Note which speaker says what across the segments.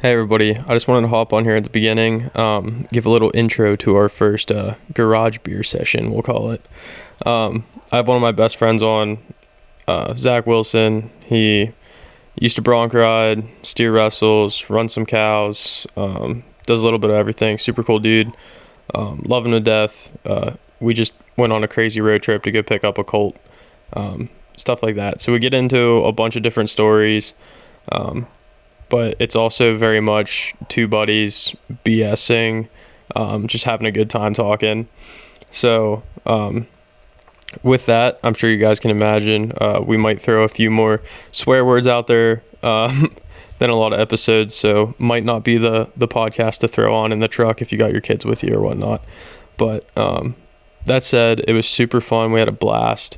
Speaker 1: Hey everybody, I just wanted to hop on here at the beginning, give a little intro to our first garage beer session, we'll call it. I have one of my best friends on, Zack Wilson. He used to bronc ride, steer wrestles, run some cows, does a little bit of everything. Super cool dude, love him to death. We just went on a crazy road trip to go pick up a colt, stuff like that. So we get into a bunch of different stories, but it's also very much two buddies BSing, just having a good time talking. So with that, I'm sure you guys can imagine we might throw a few more swear words out there than a lot of episodes, so might not be the podcast to throw on in the truck if you got your kids with you or whatnot. But that said, it was super fun. We had a blast.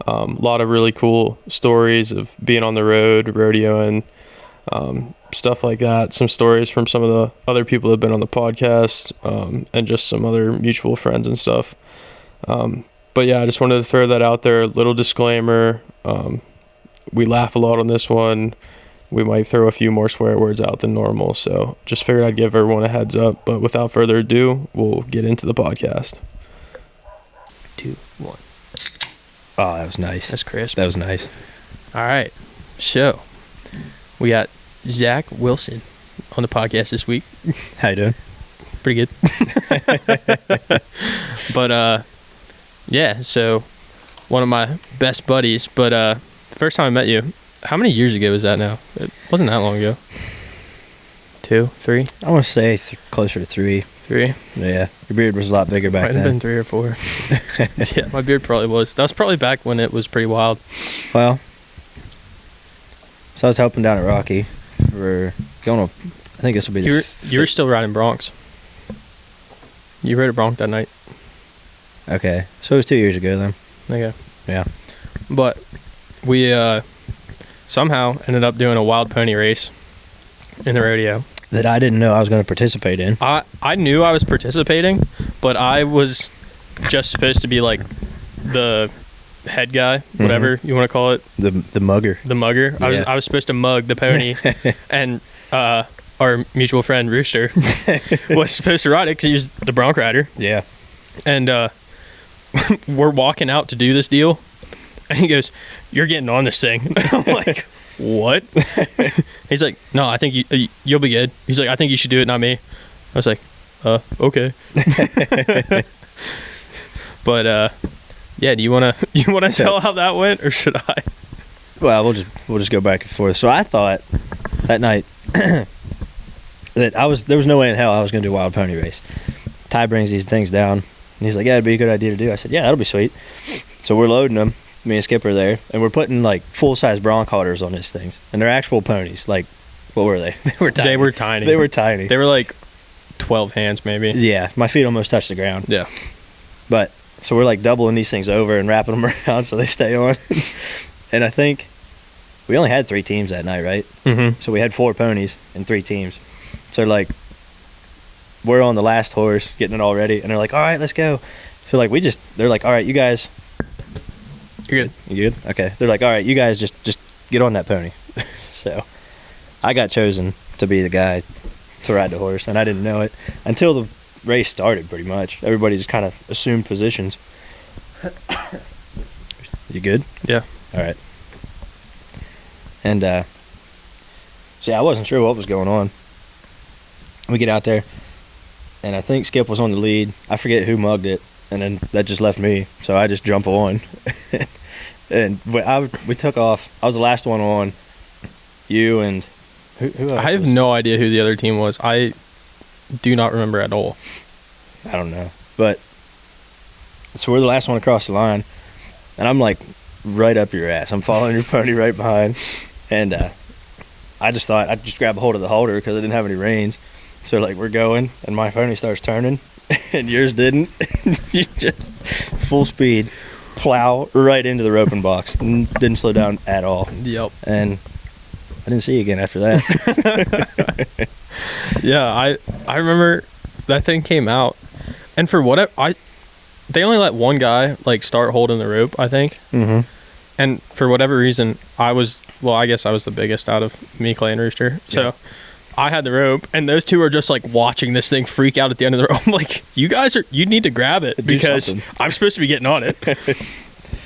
Speaker 1: A lot of really cool stories of being on the road, rodeoing, stuff like that. Some stories from some of the other people that have been on the podcast, and just some other mutual friends and stuff. But yeah, I just wanted to throw that out there. A little disclaimer. We laugh a lot on this one. We might throw a few more swear words out than normal. So just figured I'd give everyone a heads up. But without further ado, we'll get into the podcast.
Speaker 2: 2, 1.
Speaker 3: Oh, that was nice.
Speaker 2: That's crisp.
Speaker 3: That was nice.
Speaker 2: All right. So we got Zack Wilson on the podcast this week.
Speaker 3: How you doing?
Speaker 2: Pretty good. But yeah, so one of my best buddies. But the first time I met you, how many years ago was that now? It wasn't that long ago. 2, 3?
Speaker 3: I want to say closer to 3.
Speaker 2: 3?
Speaker 3: Yeah. Your beard was a lot bigger back
Speaker 2: Might
Speaker 3: then.
Speaker 2: have been 3 or 4. Yeah, my beard probably was. That was probably back when it was pretty wild.
Speaker 3: Well, so I was helping down at Rocky. We're going to, I think this will be
Speaker 2: You were still riding broncs. You rode a bronc that night.
Speaker 3: Okay. So it was 2 years ago then.
Speaker 2: Okay.
Speaker 3: Yeah.
Speaker 2: But we somehow ended up doing a wild pony race in the rodeo.
Speaker 3: That I didn't know I was going to participate in.
Speaker 2: I knew I was participating, but I was just supposed to be like the head guy, whatever you want to call it.
Speaker 3: The mugger.
Speaker 2: The mugger.
Speaker 3: Yeah.
Speaker 2: I was supposed to mug the pony, and our mutual friend Rooster was supposed to ride it because he was the bronc rider.
Speaker 3: Yeah.
Speaker 2: And we're walking out to do this deal, and he goes, "You're getting on this thing." I'm like, "What?" He's like, "No, I think you'll be good." He's like, "I think you should do it, not me." I was like, okay." But yeah, do you wanna tell how that went, or should I?
Speaker 3: Well, we'll just go back and forth. So I thought that night that there was no way in hell I was going to do a wild pony race. Ty brings these things down, and he's like, "Yeah, it'd be a good idea to do." I said, "Yeah, that'll be sweet." So we're loading them. Me and Skip are there, and we're putting like full-size bronc halters on these things, and they're actual ponies. Like, what were they? They were tiny.
Speaker 2: They were tiny.
Speaker 3: They were tiny.
Speaker 2: They were like 12 hands, maybe.
Speaker 3: Yeah, my feet almost touched the ground.
Speaker 2: Yeah.
Speaker 3: But so we're like doubling these things over and wrapping them around so they stay on. And I think we only had 3 teams that night, right?
Speaker 2: Mm-hmm.
Speaker 3: So we had 4 ponies and 3 teams. So like, we're on the last horse, getting it all ready, and they're like, "All right, let's go." So like they're like, "All right, you guys."
Speaker 2: You're good.
Speaker 3: You good? Okay. They're like, "All right, you guys just get on that pony." So I got chosen to be the guy to ride the horse, and I didn't know it until the race started, pretty much. Everybody just kind of assumed positions. You good?
Speaker 2: Yeah.
Speaker 3: All right. And so yeah, I wasn't sure what was going on. We get out there, and I think Skip was on the lead. I forget who mugged it, and then that just left me. So I just jump on. And we took off. I was the last one on. You and who else?
Speaker 2: I have no idea who the other team was. I do not remember at all.
Speaker 3: I don't know. But so we're the last one across the line, and I'm like right up your ass. I'm following your pony right behind, and I just thought I'd just grab a hold of the halter because I didn't have any reins. So like we're going, and my pony starts turning, and yours didn't. You just full speed plow right into the roping box. Didn't slow down at all.
Speaker 2: Yep.
Speaker 3: And I didn't see you again after that.
Speaker 2: Yeah, I remember that thing came out, and for whatever they only let one guy like start holding the rope, I think.
Speaker 3: Mm-hmm.
Speaker 2: And for whatever reason, I guess I was the biggest out of me, Clay, and Rooster. So I had the rope, and those two are just like watching this thing freak out at the end of the rope. I'm like, you need to grab it because I'm supposed to be getting on it.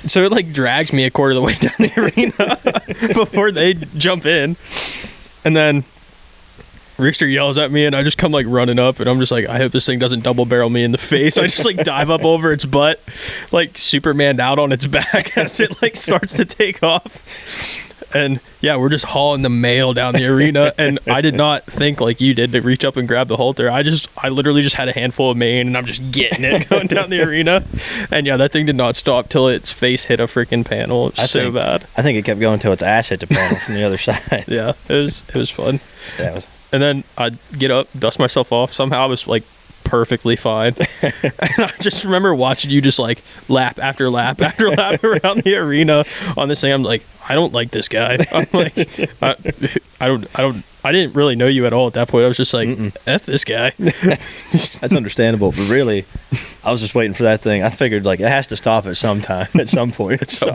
Speaker 2: So it like drags me a quarter of the way down the arena before they jump in. And then Rooster yells at me, and I just come like running up, and I'm just like, I hope this thing doesn't double barrel me in the face. I just like dive up over its butt, like Superman out on its back as it like starts to take off. And yeah, we're just hauling the mail down the arena, and I did not think like you did to reach up and grab the halter. I literally just had a handful of mane, and I'm just getting it going down the arena. And yeah, that thing did not stop till its face hit a freaking panel. It was so bad.
Speaker 3: I think it kept going till its ass hit the panel from the other side.
Speaker 2: Yeah, it was fun.
Speaker 3: Yeah, it was.
Speaker 2: And then I'd get up, dust myself off. Somehow I was like perfectly fine. And I just remember watching you just like lap after lap after lap around the arena on this thing. I'm like, I don't like this guy. I'm like, I didn't really know you at all at that point. I was just like, F this guy.
Speaker 3: That's understandable. But really, I was just waiting for that thing. I figured like it has to stop at some time, at some point. So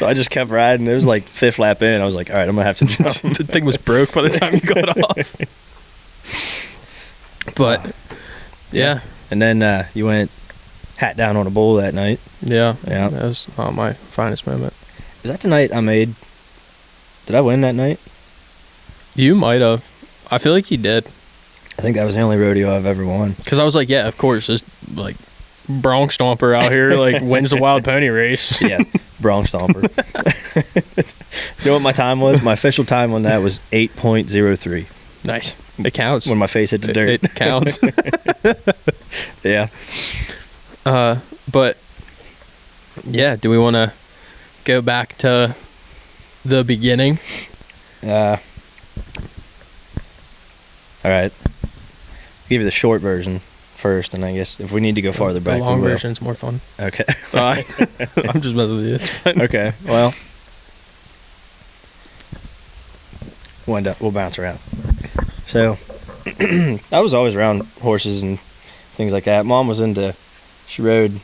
Speaker 3: I just kept riding. It was like fifth lap in. I was like, all right, I'm going to have to jump.
Speaker 2: The thing was broke by the time you got off. But yeah.
Speaker 3: And then you went hat down on a bull that night.
Speaker 2: Yeah. That was my finest moment.
Speaker 3: Is that the night I made? Did I win that night?
Speaker 2: You might have. I feel like you did.
Speaker 3: I think that was the only rodeo I've ever won.
Speaker 2: Because I was like, yeah, of course. This like bronc stomper out here like wins the wild pony race.
Speaker 3: Yeah, bronc stomper. You know what my time was? My official time on that was 8.03.
Speaker 2: Nice. It counts.
Speaker 3: When my face hit the dirt.
Speaker 2: It counts.
Speaker 3: Yeah.
Speaker 2: But yeah, do we want to go back to the beginning?
Speaker 3: All right. I'll give you the short version first, and I guess if we need to go farther back,
Speaker 2: the long version's more fun.
Speaker 3: Okay.
Speaker 2: I'm just messing with you. It's fine.
Speaker 3: Okay. Well, we'll bounce around. So, I was always around horses and things like that. Mom was she rode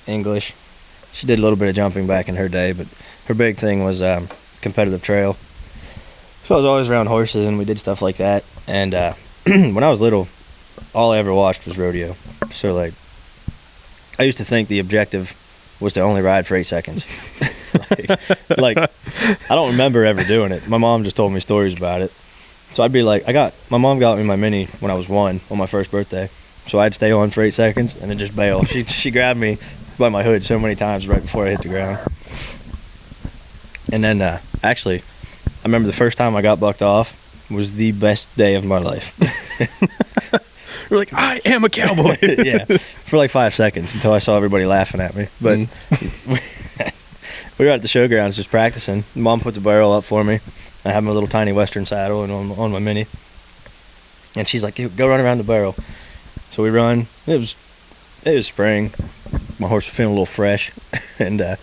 Speaker 3: English. She did a little bit of jumping back in her day, but her big thing was competitive trail. So I was always around horses, and we did stuff like that. And when I was little, all I ever watched was rodeo. So, like, I used to think the objective was to only ride for 8 seconds. like, I don't remember ever doing it. My mom just told me stories about it. So I'd be like, my mom got me my Mini when I was 1 on my first birthday. So I'd stay on for 8 seconds and then just bail. She grabbed me by my hood so many times right before I hit the ground. And then, actually, I remember the first time I got bucked off was the best day of my life.
Speaker 2: You're like, I am a cowboy.
Speaker 3: Yeah, for like 5 seconds until I saw everybody laughing at me. But we were at the showgrounds just practicing. Mom put the barrel up for me. I have my little tiny Western saddle and on my Mini. And she's like, go run around the barrel. So we run. It was spring. My horse was feeling a little fresh. And I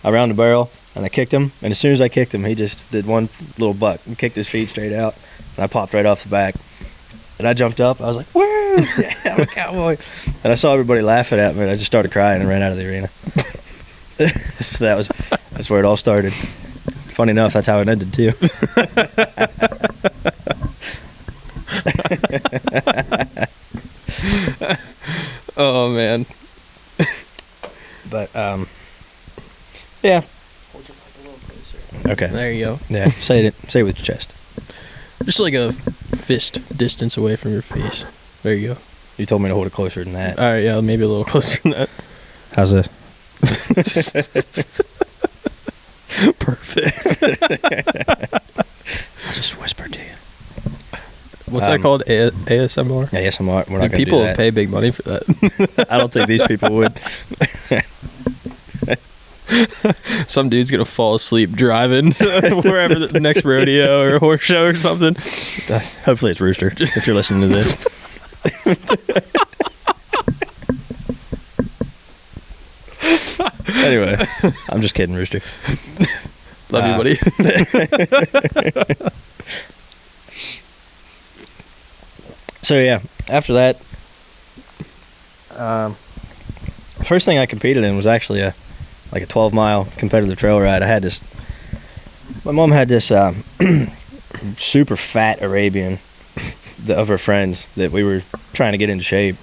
Speaker 3: ran the barrel, and I kicked him. And as soon as I kicked him, he just did one little buck and kicked his feet straight out. And I popped right off the back. And I jumped up. I was like, woo! Yeah, I'm a cowboy. And I saw everybody laughing at me, and I just started crying and ran out of the arena. So that's where it all started. Funny enough, that's how it ended, too.
Speaker 2: Oh, man.
Speaker 3: But, yeah. Okay.
Speaker 2: There you go.
Speaker 3: Yeah, say it with your chest.
Speaker 2: Just like a fist distance away from your face. There you go.
Speaker 3: You told me to hold it closer than that.
Speaker 2: All right, yeah, maybe a little closer than that.
Speaker 3: How's this?
Speaker 2: Perfect.
Speaker 3: I'll just whisper to you.
Speaker 2: What's that called? ASMR?
Speaker 3: ASMR. We're not
Speaker 2: people
Speaker 3: gonna do
Speaker 2: would pay big money for that.
Speaker 3: I don't think these people would.
Speaker 2: Some dude's gonna fall asleep driving wherever the next rodeo or horse show or something.
Speaker 3: Hopefully it's Rooster, if you're listening to this. Anyway, I'm just kidding, Rooster.
Speaker 2: Love you, buddy.
Speaker 3: So yeah, after that, first thing I competed in was actually a 12-mile competitive trail ride. My mom had this super fat Arabian of our friends that we were trying to get into shape.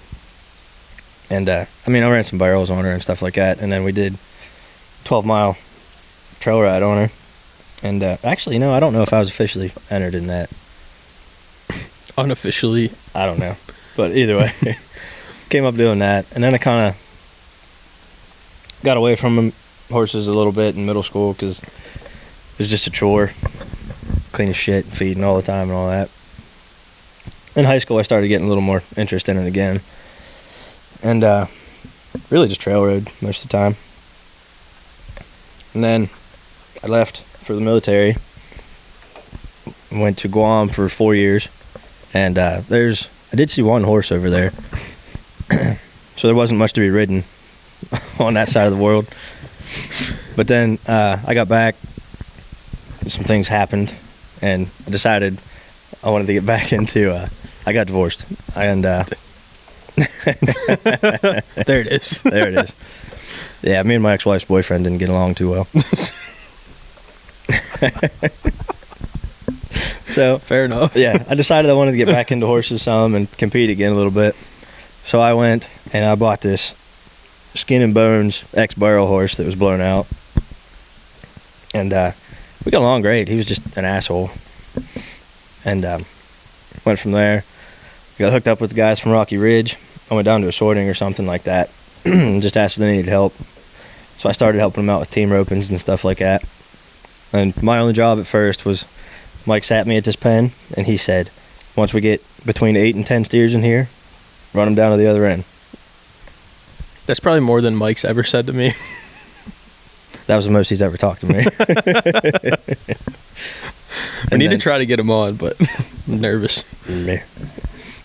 Speaker 3: And I ran some barrels on her and stuff like that, and then we did 12-mile trail ride on her. And actually, I don't know if I was officially entered in that.
Speaker 2: Unofficially.
Speaker 3: I don't know. But either way, came up doing that. And then I kind of got away from horses a little bit in middle school because it was just a chore. Clean as shit, feeding all the time and all that. In high school, I started getting a little more interest in it again. And really just trail rode most of the time. And then I left for the military. Went to Guam for 4 years. And I did see one horse over there. So there wasn't much to be ridden on that side of the world. But then I got back. Some things happened. And I decided I wanted to get back into... I got divorced. And... there
Speaker 2: it is.
Speaker 3: There it is. Yeah, me and my ex-wife's boyfriend didn't get along too well. So
Speaker 2: fair enough.
Speaker 3: Yeah, I decided I wanted to get back into horses some and compete again a little bit. So I went and I bought this skin and bones ex-barrel horse that was blown out. And we got along great. He was just an asshole. And went from there. Got hooked up with the guys from Rocky Ridge. I went down to a sorting or something like that. Just asked if they needed help. So I started helping them out with team ropings and stuff like that. And my only job at first was Mike sat me at this pen and he said, once we get between 8 and 10 steers in here, run them down to the other end.
Speaker 2: That's probably more than Mike's ever said to me.
Speaker 3: That was the most he's ever talked to me.
Speaker 2: I need to try to get him on, but I'm nervous.
Speaker 3: Meh.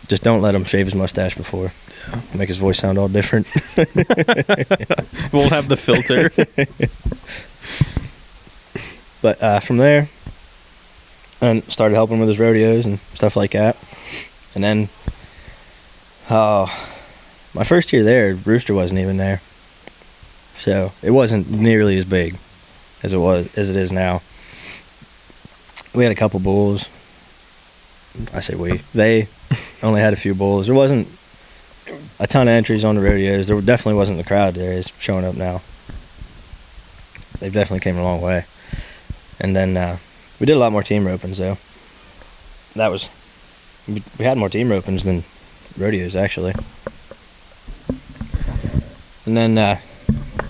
Speaker 3: Just don't let him shave his mustache before. Yeah. Make his voice sound all different.
Speaker 2: Won't have the filter.
Speaker 3: But from there, and started helping with his rodeos and stuff like that. And then, my first year there, Rooster wasn't even there. So it wasn't nearly as big as it is now. We had a couple bulls. I say we. They only had a few bulls. There wasn't a ton of entries on the rodeos. There definitely wasn't the crowd there is showing up now. They've definitely came a long way. And then we did a lot more team ropings though. We had more team ropings than rodeos actually. And then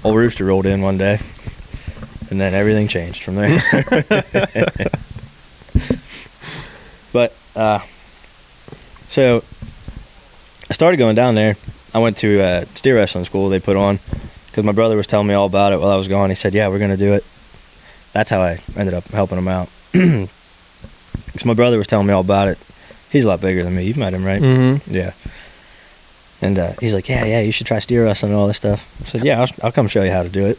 Speaker 3: old Rooster rolled in one day, and then everything changed from there. But so I started going down there. I went to steer wrestling school they put on because my brother was telling me all about it while I was gone. He said, yeah, we're going to do it. That's how I ended up helping him out. Because my brother was telling me all about it. He's a lot bigger than me. You've met him, right?
Speaker 2: Mm-hmm.
Speaker 3: Yeah. And he's like, yeah, you should try steer wrestling and all this stuff. I said, yeah, I'll come show you how to do it.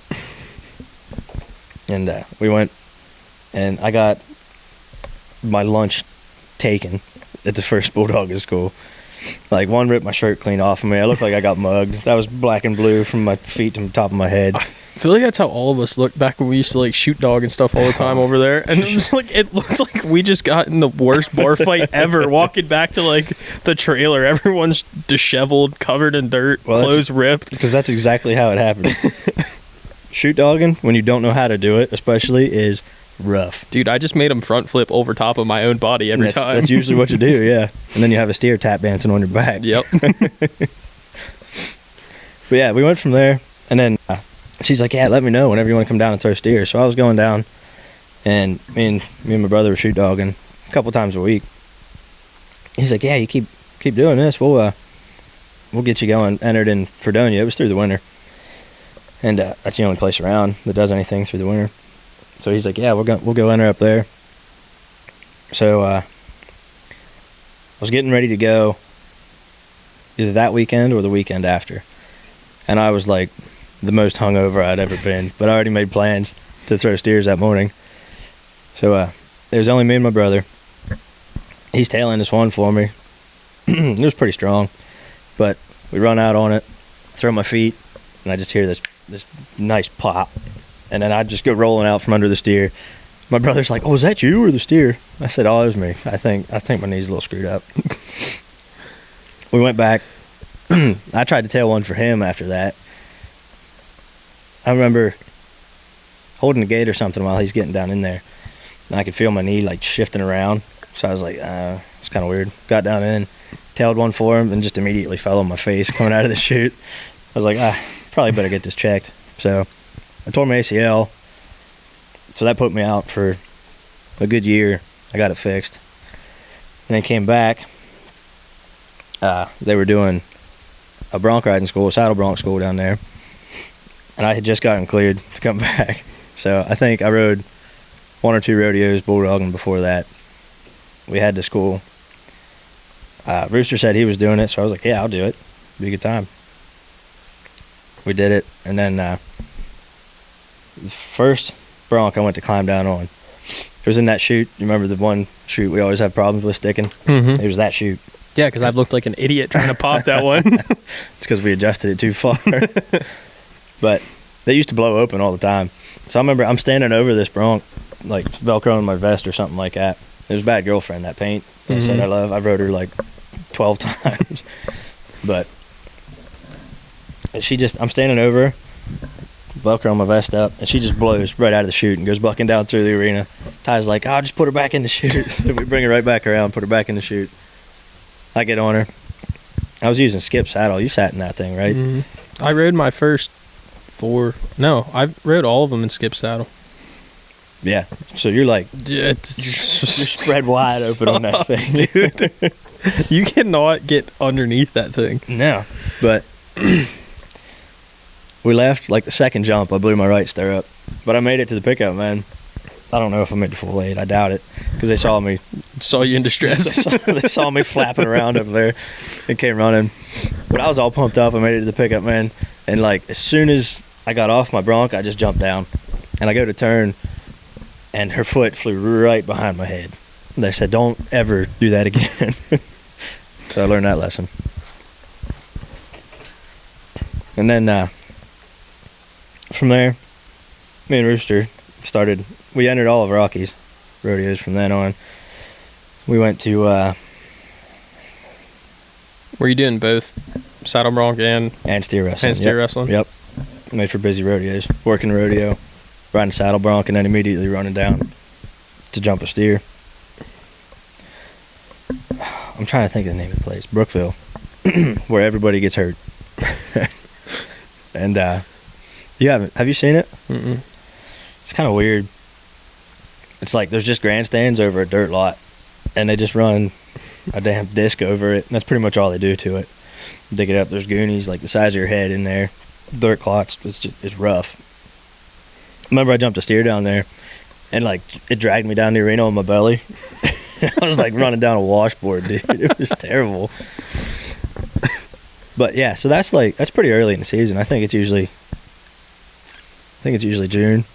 Speaker 3: And we went, and I got my lunch taken at the first bulldogger school. Like, one ripped my shirt clean off of me. I looked like I got mugged. That was black and blue from my feet to the top of my head.
Speaker 2: I feel like that's how all of us looked back when we used to like shoot dog and stuff all the time over there. And it was like, it looked like we just got in the worst bar fight ever. Walking back to like the trailer, everyone's disheveled, covered in dirt, clothes ripped.
Speaker 3: Because that's exactly how it happened. Shoot dogging, when you don't know how to do it, especially, is rough.
Speaker 2: Dude, I just made him front flip over top of my own body every time.
Speaker 3: That's usually what you do, yeah. And then you have a steer tap dancing on your back.
Speaker 2: Yep.
Speaker 3: But yeah, we went from there, and then she's like, yeah, let me know whenever you want to come down and throw steers. So I was going down, and me and my brother were shoot dogging a couple times a week. He's like, yeah, you keep doing this, we'll get you going. Entered in Fredonia. It was through the winter. And that's the only place around that does anything through the winter. So he's like, yeah, we'll go enter up there. So I was getting ready to go either that weekend or the weekend after. And I was like the most hungover I'd ever been. But I already made plans to throw steers that morning. So it was only me and my brother. He's tailing this one for me. It was pretty strong. But we run out on it, throw my feet, and I just hear this nice pop. And then I just go rolling out from under the steer. My brother's like, "Oh, is that you or the steer?" I said, "Oh, it was me. I think my knee's a little screwed up." We went back. I tried to tail one for him after that. I remember holding the gate or something while he's getting down in there, and I could feel my knee like shifting around. So I was like, it's kind of weird. Got down in, tailed one for him, and just immediately fell on my face coming out of the chute. I was like, probably better get this checked. So I tore my ACL. So that put me out for a good year. I got it fixed. And then came back. They were doing a bronc riding school, a saddle bronc school down there. And I had just gotten cleared to come back. So I think I rode 1 or 2 rodeos bulldogging before that. We had to school. Rooster said he was doing it, so I was like, yeah, I'll do it. Be a good time. We did it, and then the first bronc I went to climb down on, it was in that chute. You remember the one chute we always have problems with sticking?
Speaker 2: Mm-hmm.
Speaker 3: It was that chute.
Speaker 2: Yeah, because I've looked like an idiot trying to pop that one.
Speaker 3: It's because we adjusted it too far. But they used to blow open all the time. So I remember I'm standing over this bronc, like Velcroing my vest or something like that. It was Bad Girlfriend, that paint. I said I love. I've rode her like 12 times. But I'm standing over her, Velcroing my vest up, and she just blows right out of the chute and goes bucking down through the arena. Ty's like, I'll just put her back in the chute. We bring her right back around, put her back in the chute. I get on her. I was using Skip saddle. You sat in that thing, right?
Speaker 2: Mm-hmm. I rode my first 4. No, I rode all of them in Skip saddle.
Speaker 3: Yeah. So you're like,
Speaker 2: you're
Speaker 3: spread wide open on that thing.
Speaker 2: Dude. You cannot get underneath that thing.
Speaker 3: No. But we left, like the second jump, I blew my right stirrup. But I made it to the pickup, man. I don't know if I made the full 8. I doubt it. Because they saw me.
Speaker 2: Saw you in distress.
Speaker 3: They saw me flapping around up there and came running. But I was all pumped up. I made it to the pickup, man. And like as soon as I got off my bronc, I just jumped down. And I go to turn, and her foot flew right behind my head. They said, don't ever do that again. So I learned that lesson. And then from there, me and Rooster we entered all of Rocky's rodeos from then on. We went to
Speaker 2: Were you doing both saddle bronc and
Speaker 3: steer wrestling?
Speaker 2: And steer wrestling?
Speaker 3: Yep. Made for busy rodeos. Working rodeo, riding saddle bronc, and then immediately running down to jump a steer. I'm trying to think of the name of the place. Brookville, where everybody gets hurt. And have you seen it?
Speaker 2: Mm-mm.
Speaker 3: It's kind of weird. It's like there's just grandstands over a dirt lot, and they just run a damn disc over it. And that's pretty much all they do to it. Dig it up. There's goonies like the size of your head in there. Dirt clots. It's rough. Remember I jumped a steer down there, and like it dragged me down the arena on my belly. I was like running down a washboard, dude. It was terrible. But yeah, so that's pretty early in the season. I think it's usually June.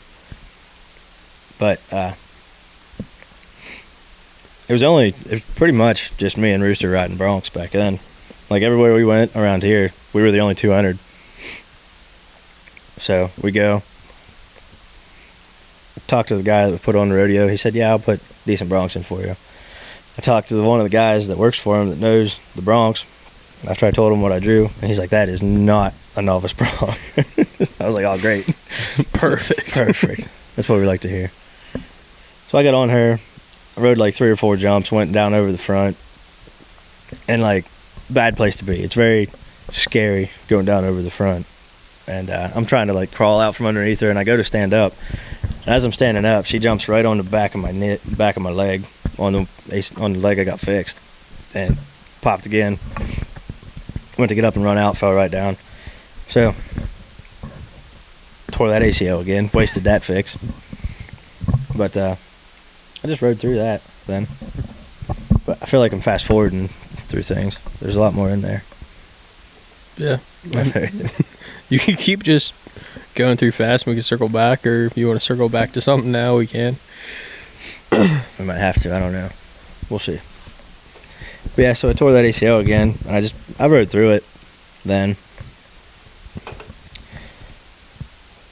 Speaker 3: But it was pretty much just me and Rooster riding broncs back then. Like everywhere we went around here, we were the only 200. So we go. Talked to the guy that would put on the rodeo. He said, yeah, I'll put decent broncs in for you. I talked to one of the guys that works for him that knows the broncs after I told him what I drew, and he's like, that is not a novice bronc. I was like, oh, great. Perfect. That's what we like to hear. So I got on her. I rode like 3 or 4 jumps, went down over the front, and like, bad place to be. It's very scary going down over the front. And I'm trying to like crawl out from underneath her, and I go to stand up. And as I'm standing up, she jumps right on the back of my leg, on the leg I got fixed, and popped again. Went to get up and run out, fell right down. So tore that ACL again, wasted that fix. But I just rode through that then. But I feel like I'm fast forwarding through things. There's a lot more in there.
Speaker 2: Yeah. You can keep just going through fast and we can circle back, or if you want to circle back to something now, we can.
Speaker 3: We might have to, I don't know. We'll see. But yeah, so I tore that ACL again, and I rode through it then.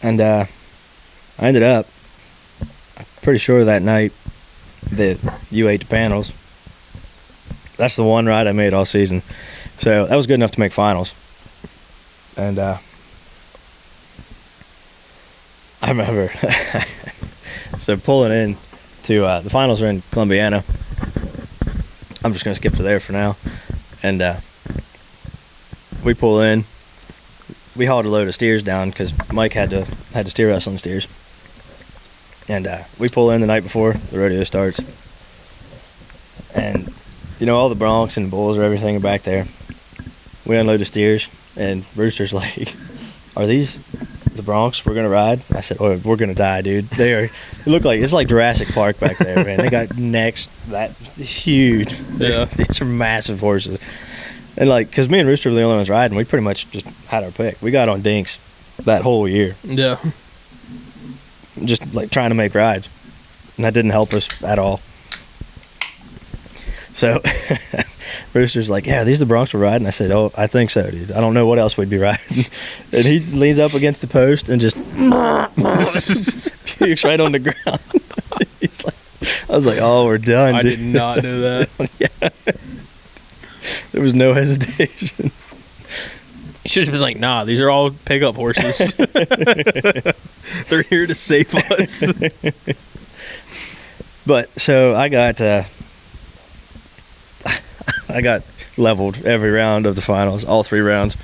Speaker 3: And I ended up, pretty sure that night that you ate the panels. That's the one ride I made all season. So that was good enough to make finals. And I remember, so pulling in to the finals are in Columbiana. I'm just going to skip to there for now. And we pull in. We hauled a load of steers down because Mike had to steer us on the steers. And we pull in the night before the rodeo starts. And, all the broncs and bulls or everything are back there. We unload the steers, and Rooster's like, "Are these the broncs we're going to ride?" I said, "Oh, we're going to die, dude. They look like, it's like Jurassic Park back there, man. They got necks that huge.
Speaker 2: Yeah.
Speaker 3: These are massive horses." And, because me and Rooster were the only ones riding, we pretty much just had our pick. We got on dinks that whole year.
Speaker 2: Yeah.
Speaker 3: Just, trying to make rides. And that didn't help us at all. So, Rooster's like, "Yeah, these are the broncs we're riding." I said, "Oh, I think so, dude. I don't know what else we'd be riding." And he leans up against the post and just pukes right on the ground. He's like, I was like, "Oh, we're done,
Speaker 2: I
Speaker 3: dude."
Speaker 2: did not know that.
Speaker 3: Yeah. There was no hesitation.
Speaker 2: You should have been like, "Nah, these are all pickup horses. They're here to save us."
Speaker 3: But so I got leveled every round of the finals, all 3 rounds.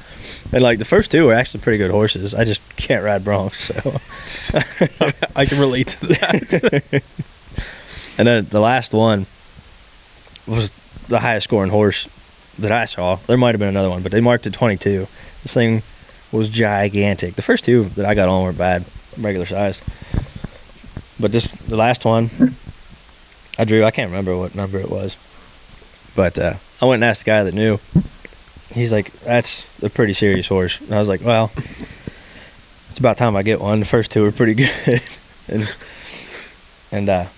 Speaker 3: And the first 2 were actually pretty good horses. I just can't ride broncs, so
Speaker 2: I can relate to that.
Speaker 3: And then the last one was the highest scoring horse that I saw. There might have been another one, but they marked it 22. This thing was gigantic. The first 2 that I got on were bad, regular size. But the last one, I drew. I can't remember what number it was. But I went and asked the guy that knew. He's like, "That's a pretty serious horse." And I was like, "Well, it's about time I get one." The first 2 were pretty good. and I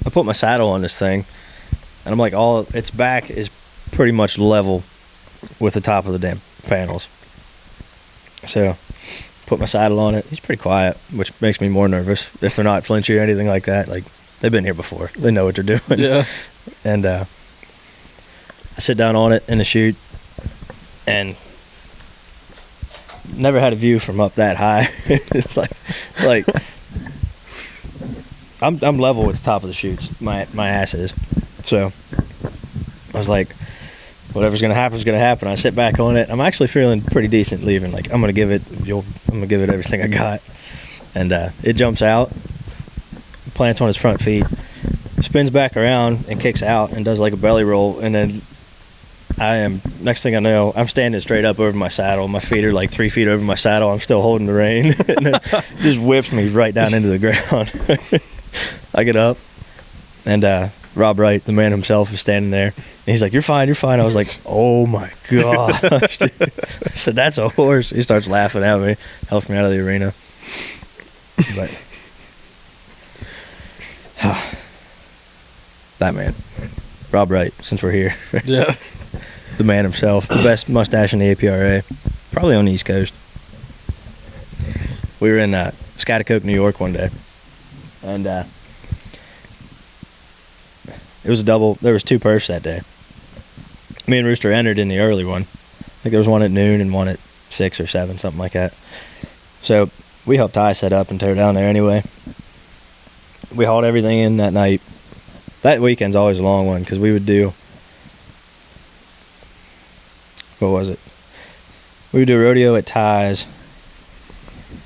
Speaker 3: put my saddle on this thing. And I'm like, its back is pretty much level with the top of the damn panels. So, put my saddle on it. He's pretty quiet, which makes me more nervous if they're not flinchy or anything like that. They've been here before. They know what they're doing.
Speaker 2: Yeah.
Speaker 3: And I sit down on it in the chute, and never had a view from up that high. I'm level with the top of the chutes. My ass is. So I was like, whatever's gonna happen is gonna happen. I sit back on it. I'm actually feeling pretty decent leaving. I'm gonna give it everything I got. And it jumps out, plants on its front feet, spins back around and kicks out and does a belly roll. And then next thing I know, I'm standing straight up over my saddle. My feet are 3 feet over my saddle. I'm still holding the rein. And it just whips me right down into the ground. I get up, and Rob Wright, the man himself, is standing there. And he's like, "You're fine, you're fine." I was like, "Oh my gosh." Dude. I said, "That's a horse." He starts laughing at me, helps me out of the arena. But that man, Rob Wright, since we're here.
Speaker 2: Yeah.
Speaker 3: The man himself, the best mustache in the APRA, probably on the East Coast. We were in Schaghticoke, New York one day, and it was a double. There was 2 perfs that day. Me and Rooster entered in the early one. I think there was one at noon and one at 6 or 7, something like that. So we helped Ty set up and tow down there anyway. We hauled everything in that night. That weekend's always a long one because we would do, what was it? We would do a rodeo at Ty's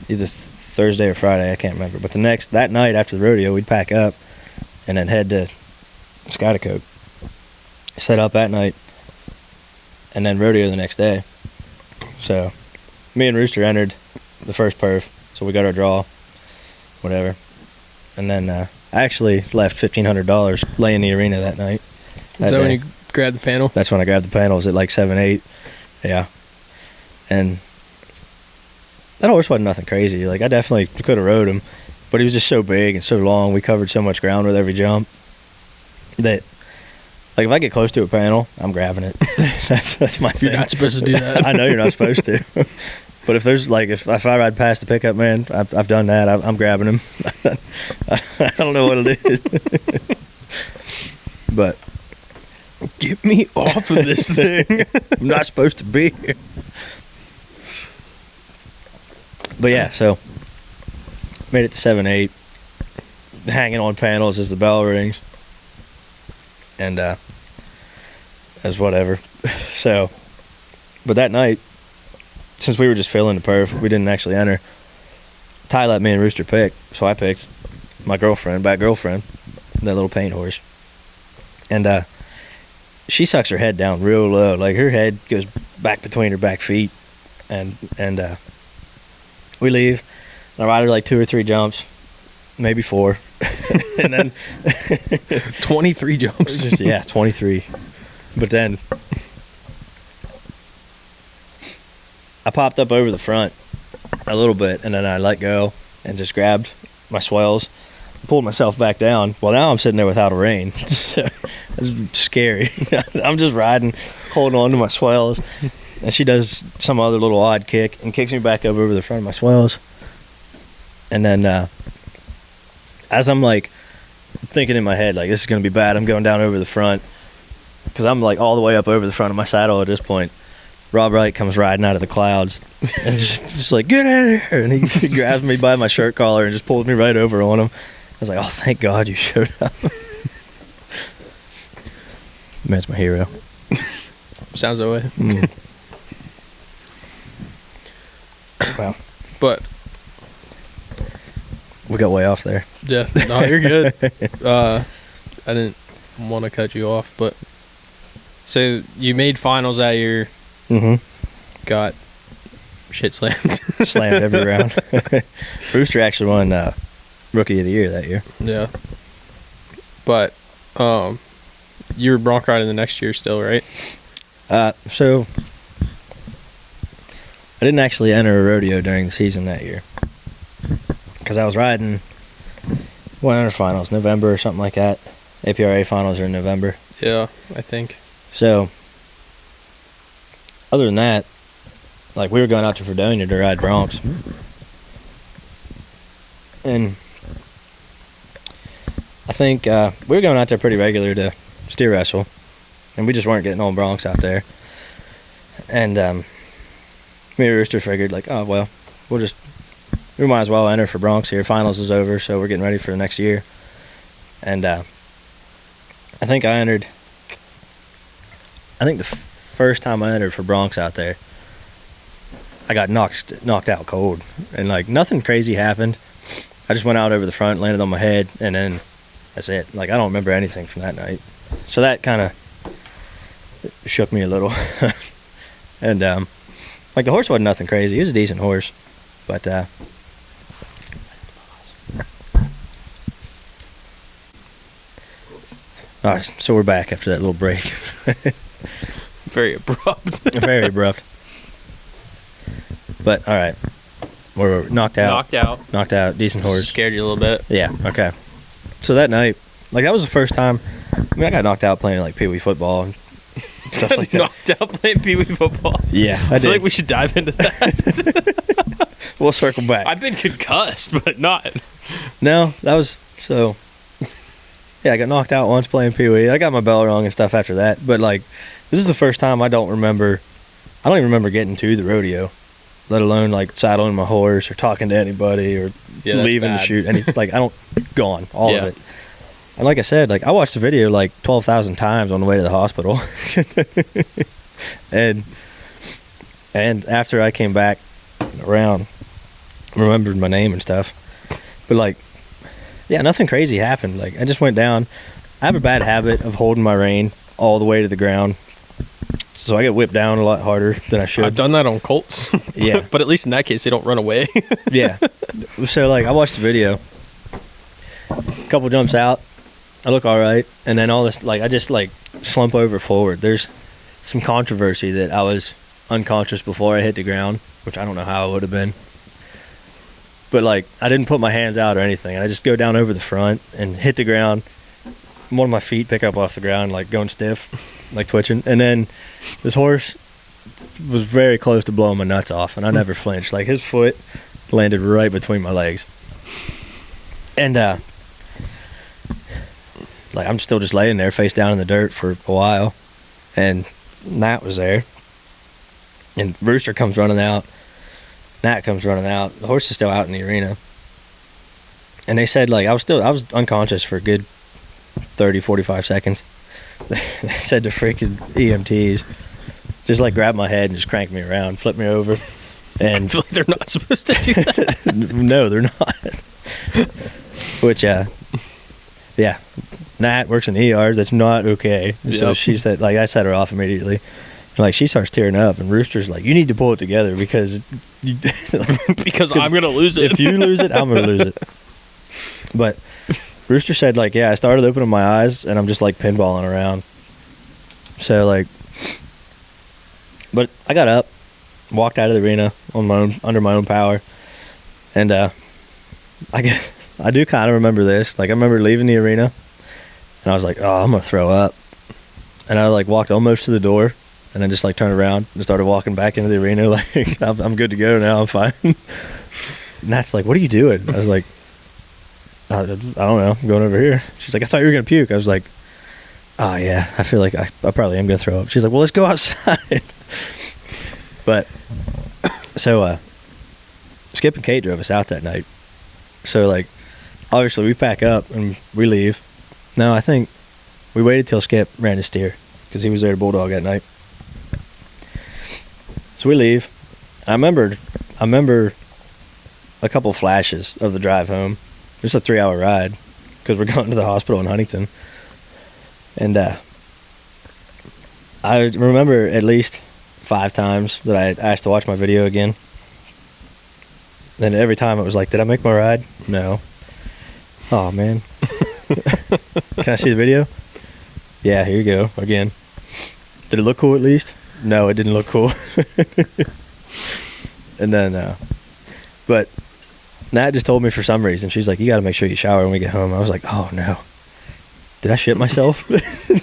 Speaker 3: either Thursday or Friday, I can't remember. But that night after the rodeo, we'd pack up and then head to Schaghticoke, set up that night, and then rodeo the next day. So me and Rooster entered the first perf, so we got our draw, whatever. And then I actually left $1,500 laying in the arena that night.
Speaker 2: Is that when you grabbed the panel?
Speaker 3: That's when I grabbed the panels at 7-8. Yeah. And that horse wasn't nothing crazy. I definitely could have rode him, but he was just so big and so long. We covered so much ground with every jump that, if I get close to a panel, I'm grabbing it. That's my thing.
Speaker 2: You're not supposed to do that.
Speaker 3: I know you're not supposed to. But if there's like if I ride past the pickup man, I've done that. I'm grabbing him. I don't know what it is, but
Speaker 2: Get me off of this thing.
Speaker 3: I'm not supposed to be here. But yeah, so made it to 7-8, hanging on panels as the bell rings, and as whatever. So, but that night, since we were just filling the perf, we didn't actually enter. Ty let me and Rooster pick, so I picked my back girlfriend, that little paint horse, and she sucks her head down real low, like her head goes back between her back feet, and we leave. And I ride her like 2 or 3 jumps, maybe 4, and then
Speaker 2: 23 jumps.
Speaker 3: Yeah, 23. But then I popped up over the front a little bit, and then I let go and just grabbed my swells, pulled myself back down. Well, now I'm sitting there without a rein. So it's scary. I'm just riding, holding on to my swells, and she does some other little odd kick and kicks me back up over the front of my swells. And then as I'm like thinking in my head, like, this is going to be bad, I'm going down over the front, because I'm like all the way up over the front of my saddle at this point. Rob Wright comes riding out of the clouds and just like, get out of here. And he grabs me by my shirt collar and just pulls me right over on him. I was like, oh, thank God you showed up. Man's my hero.
Speaker 2: Sounds that way.
Speaker 3: Mm. Wow.
Speaker 2: But
Speaker 3: We got way off there.
Speaker 2: yeah, no, you're good. I didn't want to cut you off, but so you made finals that year.
Speaker 3: Mm-hmm.
Speaker 2: Got shit slammed.
Speaker 3: Slammed every round. Rooster actually won Rookie of the Year that year.
Speaker 2: Yeah. But you were bronc riding the next year still, right?
Speaker 3: So I didn't actually enter a rodeo during the season that year, because I was riding enter finals November or something like that. APRA finals are in November.
Speaker 2: Yeah, I think.
Speaker 3: So other than that, like, we were going out to Fredonia to ride broncs, and I think we were going out there pretty regular to steer wrestle, and we just weren't getting on broncs out there. And me and Rooster figured, like, oh well, we might as well enter for broncs here. Finals is over, so we're getting ready for the next year. And I think the first time I entered for broncs out there, I got knocked out cold, and like nothing crazy happened. I just went out over the front, landed on my head, and then that's it. Like, I don't remember anything from that night, so that kind of shook me a little. And like, the horse wasn't nothing crazy. He was a decent horse, but all right, so we're back after that little break.
Speaker 2: Very abrupt.
Speaker 3: Very abrupt. But all right, we're knocked out. Knocked out. Decent horse.
Speaker 2: Scared you a little bit.
Speaker 3: Yeah. Okay. So that night, like, that was the first time. I mean, I got knocked out playing like pee-wee football and stuff like that.
Speaker 2: Knocked out playing pee-wee football.
Speaker 3: Yeah,
Speaker 2: I feel like we should dive into that.
Speaker 3: We'll circle back.
Speaker 2: I've been concussed, but not.
Speaker 3: No, that was so. Yeah, I got knocked out once playing pee-wee. I got my bell rung and stuff after that. But like, this is the first time I don't even remember getting to the rodeo, let alone like saddling my horse or talking to anybody or leaving to shoot. Gone, all of it. And like I said, like, I watched the video like 12,000 times on the way to the hospital. and after I came back around, remembered my name and stuff. But like, yeah, nothing crazy happened. Like, I just went down. I have a bad habit of holding my rein all the way to the ground, so I get whipped down a lot harder than I should.
Speaker 2: I've done that on colts.
Speaker 3: Yeah.
Speaker 2: But at least in that case, they don't run away.
Speaker 3: Yeah. So like, I watched the video, a couple jumps out, I look all right, and then all this, like, I just like slump over forward. There's some controversy that I was unconscious before I hit the ground, which I don't know how I would have been. But like, I didn't put my hands out or anything. I just go down over the front and hit the ground. One of my feet pick up off the ground, like going stiff, like twitching. And then this horse was very close to blowing my nuts off, and I never flinched. Like, his foot landed right between my legs. And, like, I'm still just laying there face down in the dirt for a while, and Nat was there. And Rooster comes running out. Nat comes running out. The horse is still out in the arena. And they said, like, I was unconscious for a good 30, 45 seconds. They said the freaking EMTs just, like, grabbed my head and just cranked me around, flipped me over. And
Speaker 2: I feel like they're not supposed to do that.
Speaker 3: No, they're not. Which, yeah, Nat works in the ER. That's not okay. So
Speaker 2: Yep.
Speaker 3: she said, like, I set her off immediately. Like, she starts tearing up, and Rooster's like, you need to pull it together because
Speaker 2: Because I'm going to lose it.
Speaker 3: if you lose it, I'm going to lose it. But Rooster said, like, yeah, I started opening my eyes, and I'm just, like, pinballing around. So, like, but I got up, walked out of the arena on my own, under my own power, and I guess I do kind of remember this. Like, I remember leaving the arena, and I was like, oh, I'm going to throw up. And I, like, walked almost to the door, and then just, like, turned around and started walking back into the arena. Like, I'm good to go now. I'm fine. And Nat's like, what are you doing? I was like, I don't know. I'm going over here. She's like, I thought you were going to puke. I was like, oh, yeah. I feel like I probably am going to throw up. She's like, well, let's go outside. But, so, Skip and Kate drove us out that night. So, like, obviously we pack up and we leave. No, I think we waited till Skip ran his steer because he was there to bulldog that night. So we leave. I remember a couple flashes of the drive home. It's a 3-hour ride because we're going to the hospital in Huntington. And I remember at least 5 times that I asked to watch my video again. And every time it was like, did I make my ride? No. Oh, man. Can I see the video? Yeah, here you go. Again. Did it look cool at least? No, it didn't look cool. And then, but Nat just told me for some reason, she's like, you got to make sure you shower when we get home. I was like, oh, no. Did I shit myself?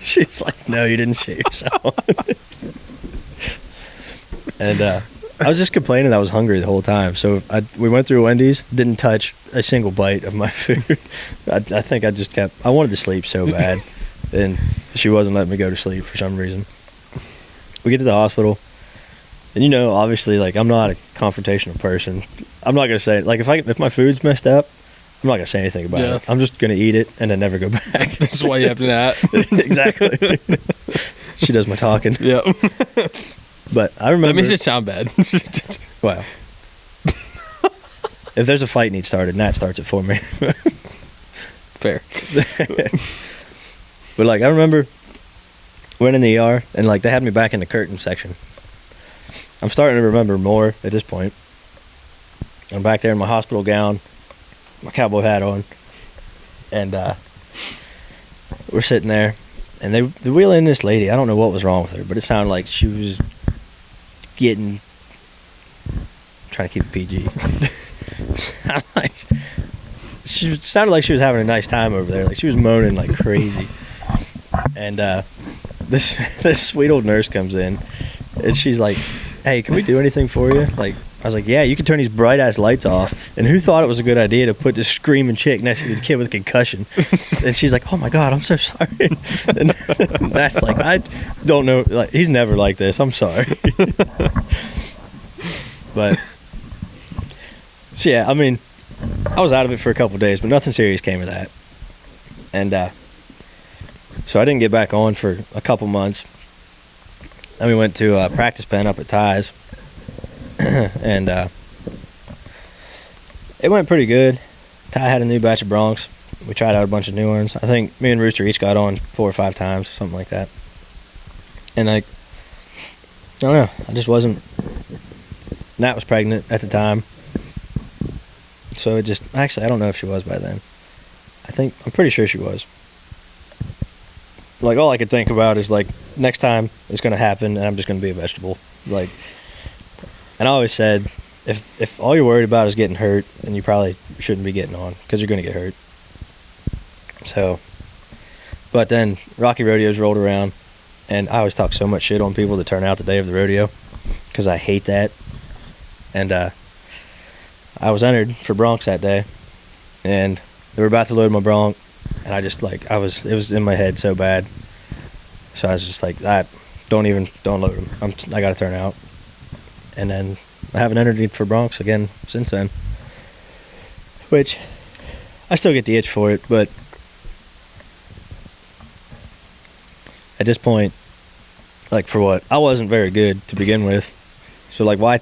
Speaker 3: She's like, no, you didn't shit yourself. And I was just complaining I was hungry the whole time. So we went through Wendy's, didn't touch a single bite of my food. I think I just I wanted to sleep so bad. And she wasn't letting me go to sleep for some reason. We get to the hospital. And, you know, obviously, like, I'm not a confrontational person. I'm not going to say, like, if my food's messed up, I'm not going to say anything about it. I'm just going to eat it and then never go back.
Speaker 2: This is why you have to that.
Speaker 3: Exactly. She does my talking.
Speaker 2: Yeah.
Speaker 3: But I remember.
Speaker 2: That makes it sound bad.
Speaker 3: Wow. If there's a fight needs started, Nat starts it for me.
Speaker 2: Fair.
Speaker 3: But, like, I remember went in the ER and, like, they had me back in the curtain section. I'm starting to remember more at this point. I'm back there in my hospital gown, my cowboy hat on, and we're sitting there, and they wheel in this lady. I don't know what was wrong with her, but it sounded like she was getting, trying to keep it PG. She sounded like she was having a nice time over there. Like, she was moaning like crazy. And this sweet old nurse comes in, and she's like, hey, can we do anything for you? Like, I was like, yeah, you can turn these bright ass lights off. And who thought it was a good idea to put this screaming chick next to the kid with concussion? And she's like, oh my God, I'm so sorry. And that's like, I don't know, like, he's never like this. I'm sorry. But so yeah, I mean, I was out of it for a couple of days, but nothing serious came of that. And so I didn't get back on for a couple months. Then we went to a practice pen up at Ty's. And it went pretty good. Ty had a new batch of broncs. We tried out a bunch of new ones. I think me and Rooster each got on 4 or 5 times, something like that. And, like, I don't know. I just wasn't. Nat was pregnant at the time. So it just, actually, I don't know if she was by then. I'm pretty sure she was. Like, all I could think about is, like, next time it's going to happen and I'm just going to be a vegetable. Like, and I always said, if all you're worried about is getting hurt, then you probably shouldn't be getting on because you're going to get hurt. So, but then Rocky Rodeos rolled around, and I always talk so much shit on people that turn out the day of the rodeo. because I hate that. And I was entered for broncs that day, and they were about to load my bronc, and I just like it was in my head so bad. So I was just like, don't load them. I got to turn out. And then I haven't entered for broncs again since then, which I still get the itch for it, but at this point, like, for what? I wasn't very good to begin with. So, like, why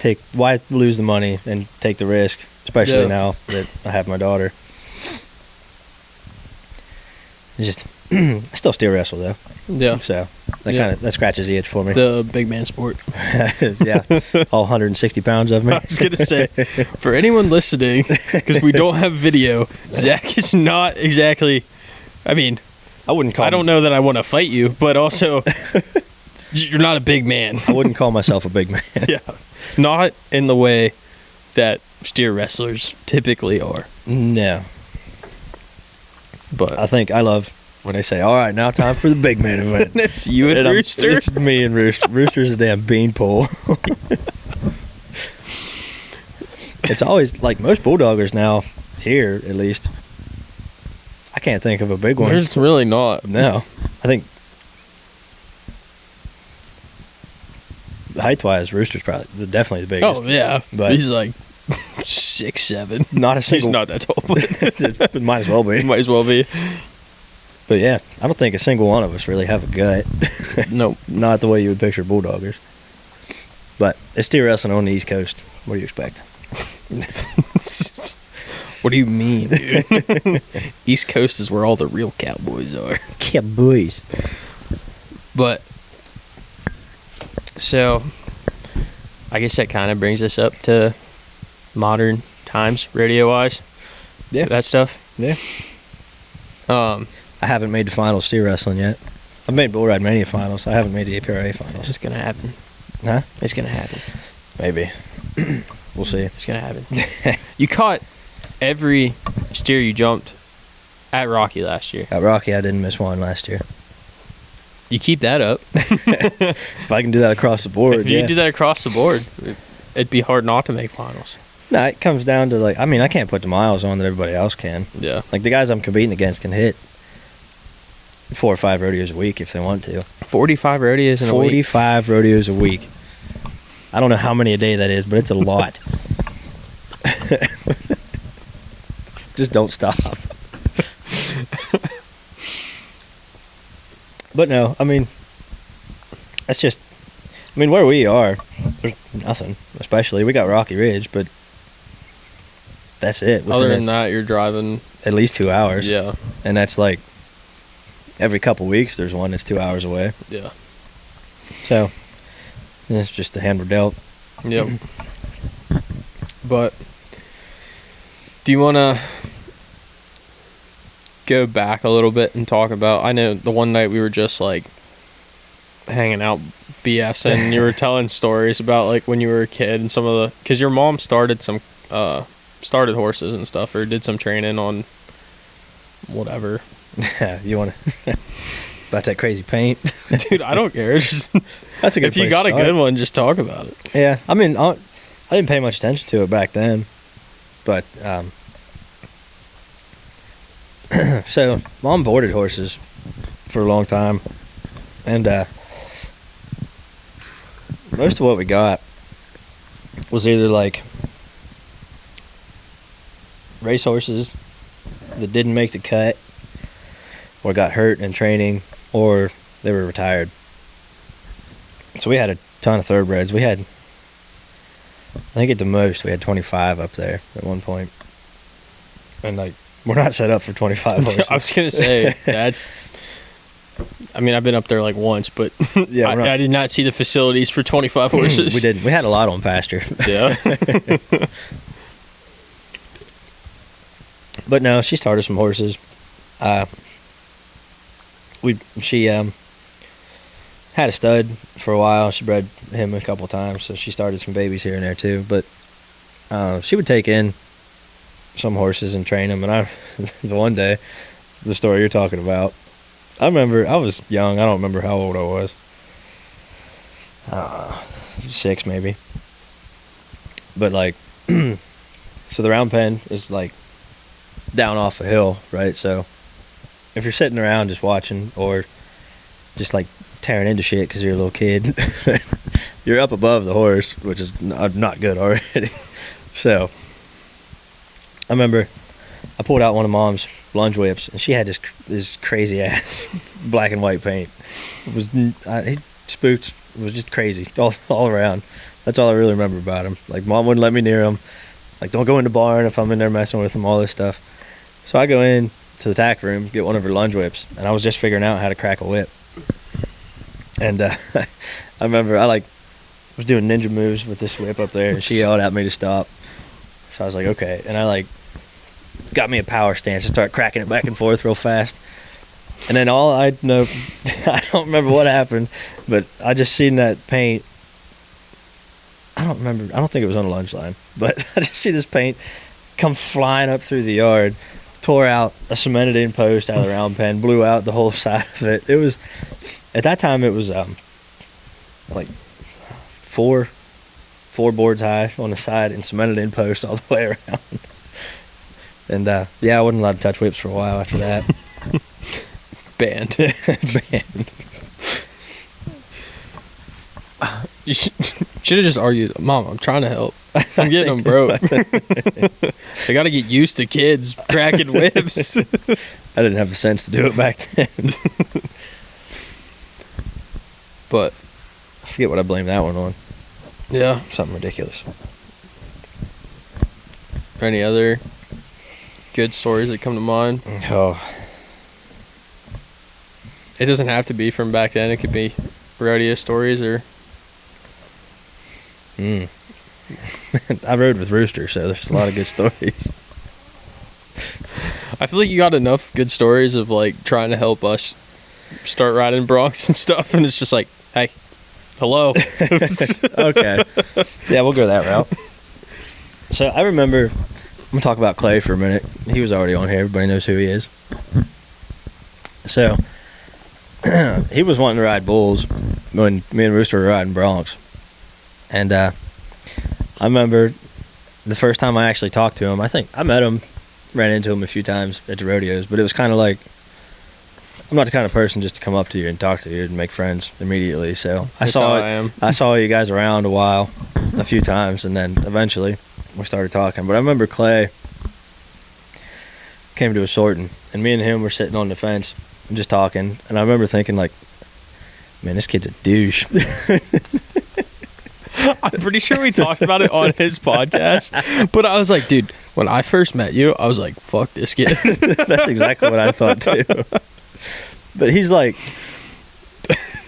Speaker 3: lose the money and take the risk, especially now that I have my daughter? It's just, I still steer wrestle, though.
Speaker 2: Yeah.
Speaker 3: So, that scratches the itch for me.
Speaker 2: The big man sport.
Speaker 3: Yeah. All 160 pounds of me.
Speaker 2: I was going to say, for anyone listening, because we don't have video, Zach is not exactly, I mean,
Speaker 3: I
Speaker 2: don't know that I want to fight you, but also, you're not a big man.
Speaker 3: I wouldn't call myself a big man.
Speaker 2: Yeah. Not in the way that steer wrestlers typically are.
Speaker 3: No.
Speaker 2: But
Speaker 3: I think I love when they say, all right, now time for the big man event.
Speaker 2: It's you and Rooster?
Speaker 3: It's me and Rooster. Rooster's a damn beanpole. It's always, like, most bulldoggers now, here at least, I can't think of a big one.
Speaker 2: There's really not.
Speaker 3: No. I think height-wise, Rooster's definitely the biggest.
Speaker 2: Oh, yeah.
Speaker 3: But
Speaker 2: he's like 6'7".
Speaker 3: Not a single...
Speaker 2: He's not that tall, but
Speaker 3: It might as well be.
Speaker 2: Might as well be.
Speaker 3: But yeah, I don't think a single one of us really have a gut.
Speaker 2: Nope.
Speaker 3: Not the way you would picture bulldoggers. But it's steer wrestling on the East Coast. What do you expect?
Speaker 2: What do you mean, dude? East Coast is where all the real cowboys are.
Speaker 3: Cowboys.
Speaker 2: But, so, I guess that kind of brings us up to modern times, radio-wise.
Speaker 3: Yeah.
Speaker 2: That stuff.
Speaker 3: Yeah. I haven't made the finals steer wrestling yet. I've made Bull Ride Mania finals. I haven't made the APRA finals.
Speaker 2: It's going to happen.
Speaker 3: Huh?
Speaker 2: It's going to happen.
Speaker 3: Maybe. We'll see.
Speaker 2: It's going to happen. You caught every steer you jumped at Rocky last year.
Speaker 3: At Rocky, I didn't miss one last year.
Speaker 2: You keep that up.
Speaker 3: If I can do that across the board,
Speaker 2: If you do that across the board, it'd be hard not to make finals.
Speaker 3: No, it comes down to, like, I mean, I can't put the miles on that everybody else can.
Speaker 2: Yeah.
Speaker 3: Like, the guys I'm competing against can hit 4 or 5 rodeos a week if they want to.
Speaker 2: 45 rodeos in a week.
Speaker 3: 45 rodeos a week. I don't know how many a day that is, but it's a lot. Just don't stop. But no, I mean, that's just, I mean, where we are, there's nothing. Especially, we got Rocky Ridge, but that's it.
Speaker 2: Other than that, you're driving
Speaker 3: at least 2 hours.
Speaker 2: Yeah.
Speaker 3: And that's like every couple weeks there's one that's 2 hours away.
Speaker 2: Yeah.
Speaker 3: So it's just the hand we're dealt.
Speaker 2: Yep. But do you want to go back a little bit and talk about, I know the one night we were just like hanging out BSing and you were telling stories about like when you were a kid and some of the, because your mom started horses and stuff, or did some training on whatever.
Speaker 3: You want to about that crazy paint?
Speaker 2: Dude, I don't care. Just,
Speaker 3: that's a good
Speaker 2: if you got a good one, just talk about it.
Speaker 3: Yeah, I mean, I didn't pay much attention to it back then, but so Mom boarded horses for a long time, and most of what we got was either like race horses that didn't make the cut or got hurt in training, or they were retired. So we had a ton of thoroughbreds. We had, I think at the most, we had 25 up there at one point. And like, we're not set up for 25 horses.
Speaker 2: I was going to say, Dad, I mean, I've been up there like once, but
Speaker 3: yeah,
Speaker 2: I did not see the facilities for 25 horses.
Speaker 3: We didn't. We had a lot on pasture.
Speaker 2: Yeah.
Speaker 3: But no, she started some horses. She had a stud for a while. She bred him a couple times, so she started some babies here and there too. But she would take in some horses and train them. And the one day, the story you're talking about, I remember I was young. I don't remember how old I was. 6 maybe. But like, so the round pen is like down off a hill, right? So if you're sitting around just watching or just like tearing into shit because you're a little kid, you're up above the horse, which is not good already. So I remember I pulled out one of Mom's lunge whips, and she had this crazy ass black and white paint. It was he spooked. It was just crazy all around. That's all I really remember about him. Like, Mom wouldn't let me near him. Like, don't go in the barn if I'm in there messing with him, all this stuff. So I go in to the tack room, get one of her lunge whips, and I was just figuring out how to crack a whip. And I remember I was doing ninja moves with this whip up there, and she yelled at me to stop. So I was like, okay. And I got me a power stance and started cracking it back and forth real fast. And then all I know, I don't remember what happened, but I just seen that paint. I don't remember. I don't think it was on the lunge line, but I just see this paint come flying up through the yard, tore out a cemented in post out of the round pen, blew out the whole side of it. It was, at that time, it was like four boards high on the side and cemented in post all the way around. And I wasn't allowed to touch whips for a while after that.
Speaker 1: Banned.
Speaker 3: Banned.
Speaker 1: You should have just argued, Mom, I'm trying to help. I'm getting them broke. I got to get used to kids cracking whips.
Speaker 3: I didn't have the sense to do it back then.
Speaker 1: But
Speaker 3: I forget what I blamed that one on.
Speaker 1: yeah.
Speaker 3: Something ridiculous.
Speaker 1: Any other good stories that come to mind?
Speaker 3: Oh,
Speaker 1: It doesn't have to be from back then. It could be rodeo stories or...
Speaker 3: I rode with Rooster, so there's a lot of good stories.
Speaker 1: I feel like you got enough good stories of like trying to help us start riding broncs and stuff, and it's just like, hey, hello.
Speaker 3: Okay. Yeah, we'll go that route. So I remember, I'm going to talk about Clay for a minute. He was already on here. Everybody knows who he is. So he was wanting to ride bulls when me and Rooster were riding broncs. And I remember the first time I actually talked to him, I think I met him, ran into him a few times at the rodeos, but it was kind of like, I'm not the kind of person just to come up to you and talk to you and make friends immediately. So I saw you guys around a few times, and then eventually we started talking. But I remember Clay came to a sorting, and me and him were sitting on the fence and just talking, and I remember thinking, like, man, this kid's a douche.
Speaker 1: I'm pretty sure we talked about it on his podcast, but I was like, dude, when I first met you, I was like, fuck this kid.
Speaker 3: That's exactly what I thought too. But he's like,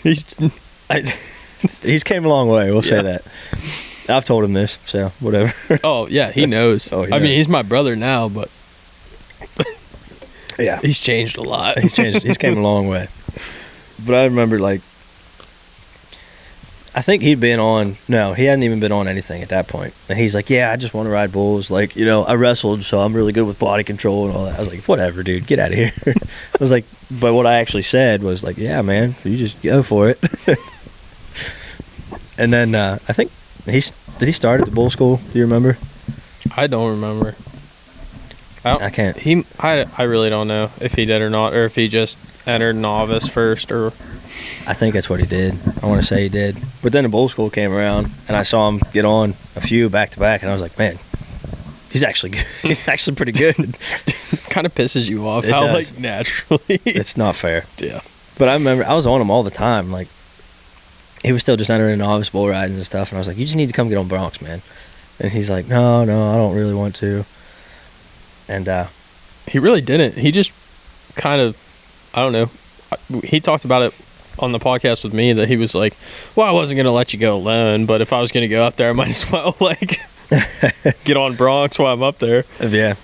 Speaker 3: he's came a long way. We'll say that. I've told him this, so whatever.
Speaker 1: Oh yeah, he knows.
Speaker 3: Oh, he
Speaker 1: I
Speaker 3: knows.
Speaker 1: mean, he's my brother now, but
Speaker 3: yeah,
Speaker 1: he's changed a lot.
Speaker 3: He's changed. He's came a long way. But I remember, like, I think he hadn't even been on anything at that point. And he's like, yeah, I just want to ride bulls. Like, I wrestled, so I'm really good with body control and all that. I was like, whatever, dude, get out of here. I was like, but what I actually said was like, yeah, man, you just go for it. And then I think did he start at the bull school? Do you remember?
Speaker 1: I don't remember.
Speaker 3: I can't.
Speaker 1: I really don't know if he did or not, or if he just entered novice first, or...
Speaker 3: I think that's what he did. I want to say he did. But then the bull school came around, and I saw him get on a few back to back, and I was like, man, he's actually good. He's actually pretty good.
Speaker 1: Kind of pisses you off
Speaker 3: It
Speaker 1: how,
Speaker 3: does.
Speaker 1: like, naturally...
Speaker 3: It's not fair.
Speaker 1: Yeah.
Speaker 3: But I remember I was on him all the time. Like, he was still just entering novice bull ridings and stuff, and I was like, you just need to come get on broncs, man. And he's like, no, I don't really want to. And
Speaker 1: He really didn't. He just kind of, I don't know. He talked about it on the podcast with me that he was like, well, I wasn't going to let you go alone, but if I was going to go up there, I might as well, like, get on broncs while I'm up there.
Speaker 3: yeah.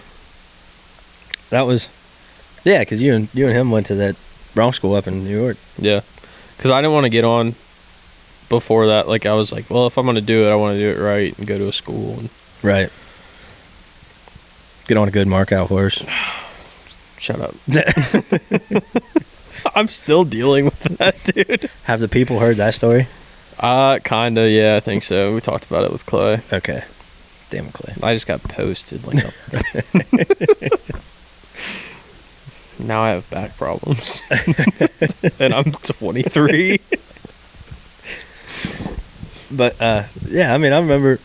Speaker 3: That was, yeah, because you and him went to that bronc school up in New York.
Speaker 1: Yeah. Because I didn't want to get on before that. Like, I was like, well, if I'm going to do it, I want to do it right and go to a school. And
Speaker 3: Right. Get on a good mark out horse.
Speaker 1: shut up. I'm still dealing with that, dude.
Speaker 3: Have the people heard that story?
Speaker 1: Kinda, yeah, I think so. We talked about it with Clay.
Speaker 3: Okay. Damn it, Clay.
Speaker 1: I just got posted like now I have back problems. And I'm 23.
Speaker 3: But yeah, I mean, I remember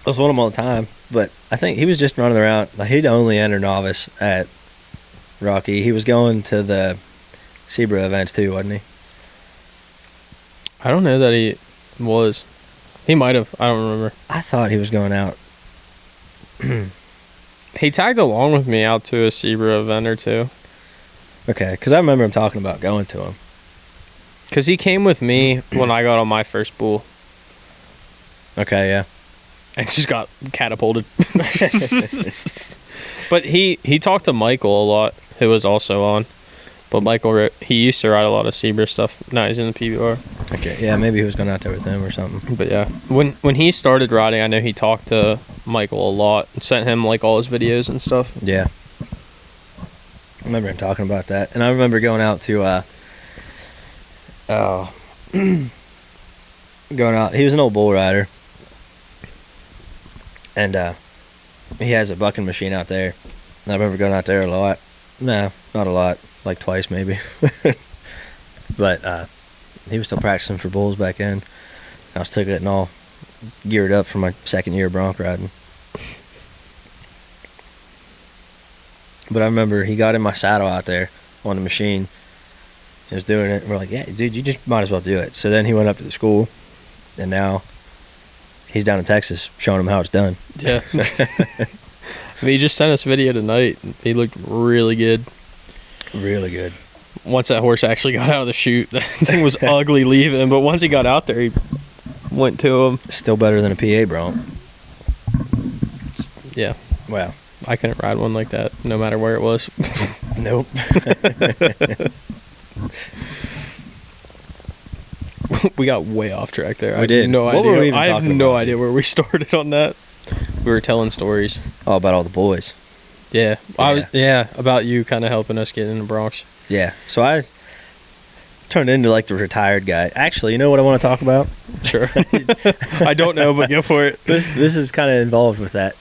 Speaker 3: I was on him all the time, but I think he was just running around. Like, he'd only enter novice at Rocky. He was going to the Zebra events too, wasn't he?
Speaker 1: I don't know that he was. He might have. I don't remember.
Speaker 3: I thought he was going out.
Speaker 1: He tagged along with me out to a Zebra event or two.
Speaker 3: Okay, because I remember him talking about going to him.
Speaker 1: Because he came with me when I got on my first bull.
Speaker 3: Okay, yeah.
Speaker 1: And just got catapulted. But he talked to Michael a lot, who was also on. But Michael, he used to ride a lot of Zebra stuff. Now he's in the PBR.
Speaker 3: Okay, yeah, maybe he was going out there with him or something.
Speaker 1: But yeah, when he started riding, I know he talked to Michael a lot and sent him like all his videos and stuff.
Speaker 3: Yeah. I remember him talking about that. And I remember going out to, going out, he was an old bull rider. And he has a bucking machine out there. And I remember going out there a lot. No, not a lot. Like twice maybe. But he was still practicing for bulls back then. I was still getting all geared up for my second year of bronc riding. But I remember he got in my saddle out there on the machine. He was doing it. And we're like, yeah, dude, you just might as well do it. So then he went up to the school. And now he's down in Texas showing him how it's done.
Speaker 1: Yeah. I mean, he just sent us a video tonight. He looked really good.
Speaker 3: Really good.
Speaker 1: Once that horse actually got out of the chute, that thing was ugly leaving. But once he got out there, he went to him.
Speaker 3: Still better than a PA bronc.
Speaker 1: Yeah.
Speaker 3: Wow.
Speaker 1: I couldn't ride one like that, no matter where it was.
Speaker 3: Nope.
Speaker 1: We got way off track there.
Speaker 3: We did.
Speaker 1: No
Speaker 3: What
Speaker 1: idea.
Speaker 3: were we even
Speaker 1: I have
Speaker 3: talking
Speaker 1: no
Speaker 3: about?
Speaker 1: idea where we started on that. We were telling stories.
Speaker 3: All about all the boys.
Speaker 1: Yeah. About you kind of helping us get in the Bronx.
Speaker 3: Yeah. So I turned into like the retired guy. Actually, you know what I want to talk about?
Speaker 1: Sure. I don't know, but go for it.
Speaker 3: This is kind of involved with that.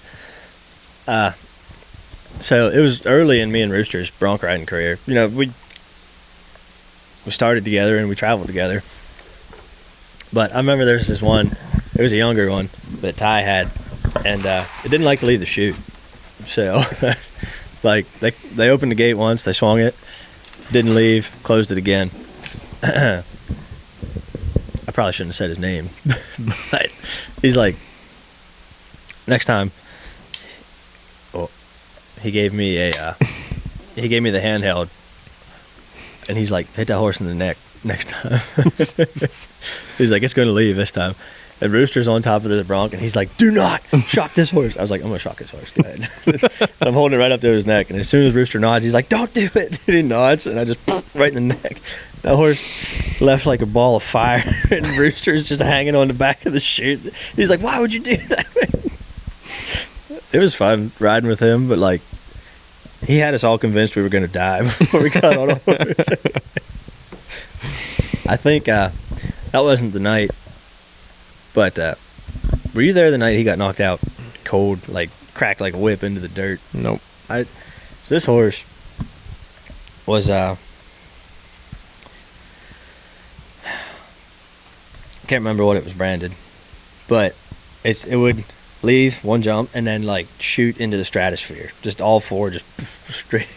Speaker 3: So it was early in me and Rooster's bronc riding career. You know, we started together and we traveled together. But I remember there was this one, it was a younger one that Ty had, and it didn't like to leave the chute. So, like, they opened the gate once, they swung it, didn't leave, closed it again. I probably shouldn't have said his name, but he's like, next time, he gave me the handheld, and he's like, hit that horse in the neck next time. He's like, it's going to leave this time. And Rooster's on top of the bronc, and he's like, do not shock this horse. I was like, I'm going to shock his horse. Go ahead. I'm holding it right up to his neck, and as soon as Rooster nods, he's like, don't do it. And he nods, and I just right in the neck. That horse left like a ball of fire, and Rooster's just hanging on the back of the chute. He's like, why would you do that? It was fun riding with him, but like, he had us all convinced we were going to die before we got on a horse. I think that wasn't the night, but were you there the night he got knocked out cold, like cracked like a whip into the dirt?
Speaker 1: Nope.
Speaker 3: So this horse was can't remember what it was branded, but it would leave one jump and then like shoot into the stratosphere, just all four, just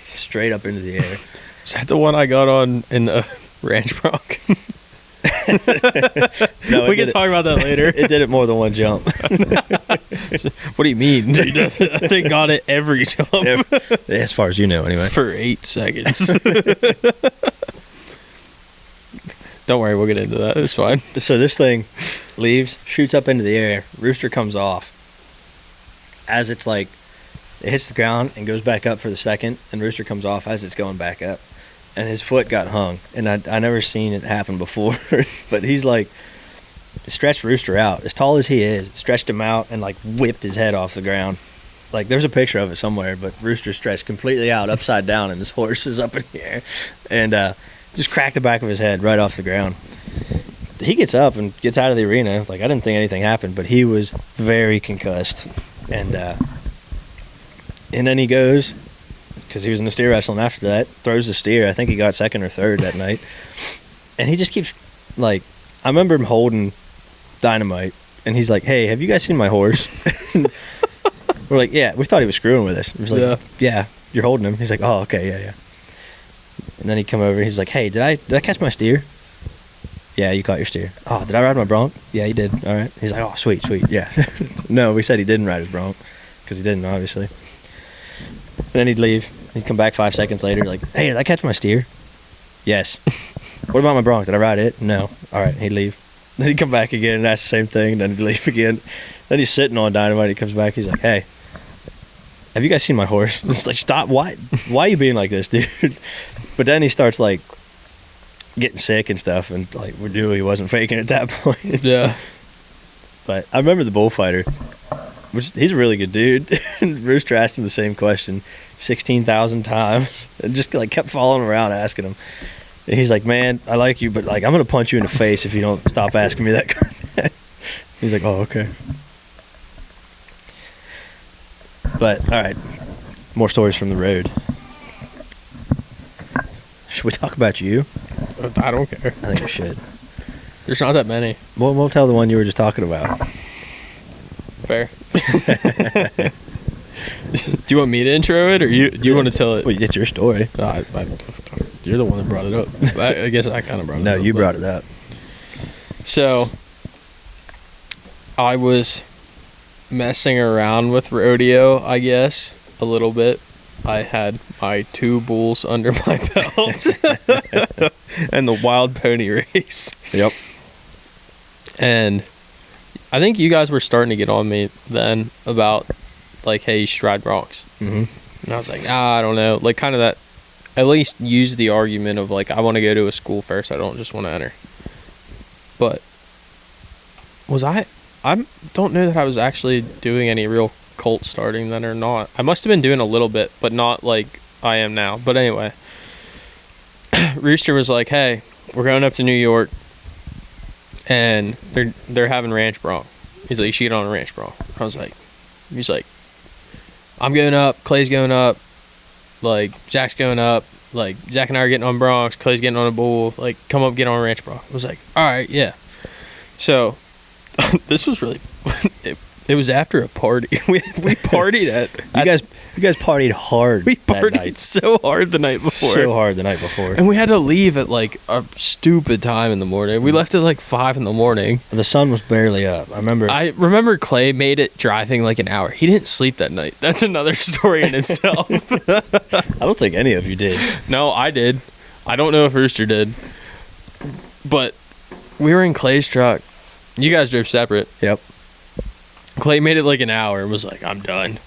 Speaker 3: straight up into the air.
Speaker 1: Is that the one I got on in the ranch bronc?
Speaker 3: No,
Speaker 1: we can talk about that later.
Speaker 3: It did it more than one jump.
Speaker 1: What do you mean? Dude, that thing got it every jump.
Speaker 3: As far as you know, anyway.
Speaker 1: For 8 seconds. Don't worry, we'll get into that. It's fine.
Speaker 3: So this thing leaves, shoots up into the air. Rooster comes off. As it's like, it hits the ground and goes back up for the second, and Rooster comes off as it's going back up. And his foot got hung. And I never seen it happen before. But he's like, stretched Rooster out. As tall as he is, stretched him out and like whipped his head off the ground. Like, there's a picture of it somewhere, but Rooster stretched completely out, upside down, and his horse is up in the air. And just cracked the back of his head right off the ground. he gets up and gets out of the arena. Like, I didn't think anything happened, but he was very concussed. And then he goes, because he was in the steer wrestling after that, throws the steer. I think he got second or third that night. And he just keeps, like, I remember him holding Dynamite, and he's like, hey, have you guys seen my horse? We're like, yeah. We thought he was screwing with us. He was like, yeah, you're holding him. He's like, oh, okay, yeah. And then he'd come over, and he's like, hey, did I catch my steer? Yeah, you caught your steer. Oh, did I ride my bronc? Yeah, you did. All right. He's like, oh, sweet, yeah. No, we said he didn't ride his bronc, because he didn't, obviously. And then he'd leave. He'd come back 5 seconds later, like, hey, did I catch my steer? Yes. What about my bronc? Did I ride it? No. All right, he'd leave. Then he'd come back again and ask the same thing, then he'd leave again. Then he's sitting on Dynamite. He comes back. He's like, hey, have you guys seen my horse? It's like, stop. Why are you being like this, dude? But then he starts, like, getting sick and stuff, and, like, we knew he wasn't faking at that point.
Speaker 2: Yeah.
Speaker 3: But I remember the bullfighter, which he's a really good dude. And Rooster asked him the same question 16,000 times and just, like, kept following around asking him. And he's like, man, I like you, but, like, I'm going to punch you in the face if you don't stop asking me that. He's like, oh, okay. But, all right, more stories from the road. Should we talk about you?
Speaker 2: I don't care.
Speaker 3: I think we should.
Speaker 2: There's not that many.
Speaker 3: We'll tell the one you were just talking about.
Speaker 2: Fair. Do you want me to intro it, or do you want to tell it?
Speaker 3: Well, it's your story.
Speaker 2: You're the one that brought it up. I guess I kind of brought it up.
Speaker 3: No, you brought it up.
Speaker 2: So, I was messing around with rodeo, I guess, a little bit. I had my 2 bulls under my belt and the wild pony race.
Speaker 3: Yep.
Speaker 2: And I think you guys were starting to get on me then about, like, hey, you should ride broncs.
Speaker 3: Mm-hmm.
Speaker 2: And I was like, I don't know. Like, kind of that, at least use the argument of, like, I want to go to a school first. I don't just want to enter. But I don't know that I was actually doing any real colt starting then or not. I must have been doing a little bit, but not like I am now. But anyway, Rooster was like, hey, we're going up to New York, and they're having ranch bronc. He's like, you should get on a ranch bronc. I was like, he's like, I'm going up, Clay's going up, like, Zach's going up, like, Zach and I are getting on broncs, Clay's getting on a bull, like, come up, get on a ranch bronc. I was like, all right, yeah. So this was really it was after a party. We partied at
Speaker 3: you guys partied hard.
Speaker 2: We
Speaker 3: that
Speaker 2: partied
Speaker 3: night.
Speaker 2: so hard the night before.
Speaker 3: So hard the night before.
Speaker 2: And we had to leave at, like, a stupid time in the morning. We left at, like, 5 in the morning.
Speaker 3: The sun was barely up. I remember
Speaker 2: Clay made it driving like an hour. He didn't sleep that night. That's another story in itself.
Speaker 3: I don't think any of you did.
Speaker 2: No, I did. I don't know if Rooster did. But we were in Clay's truck. You guys drove separate.
Speaker 3: Yep.
Speaker 2: Clay made it like an hour and was like, I'm done.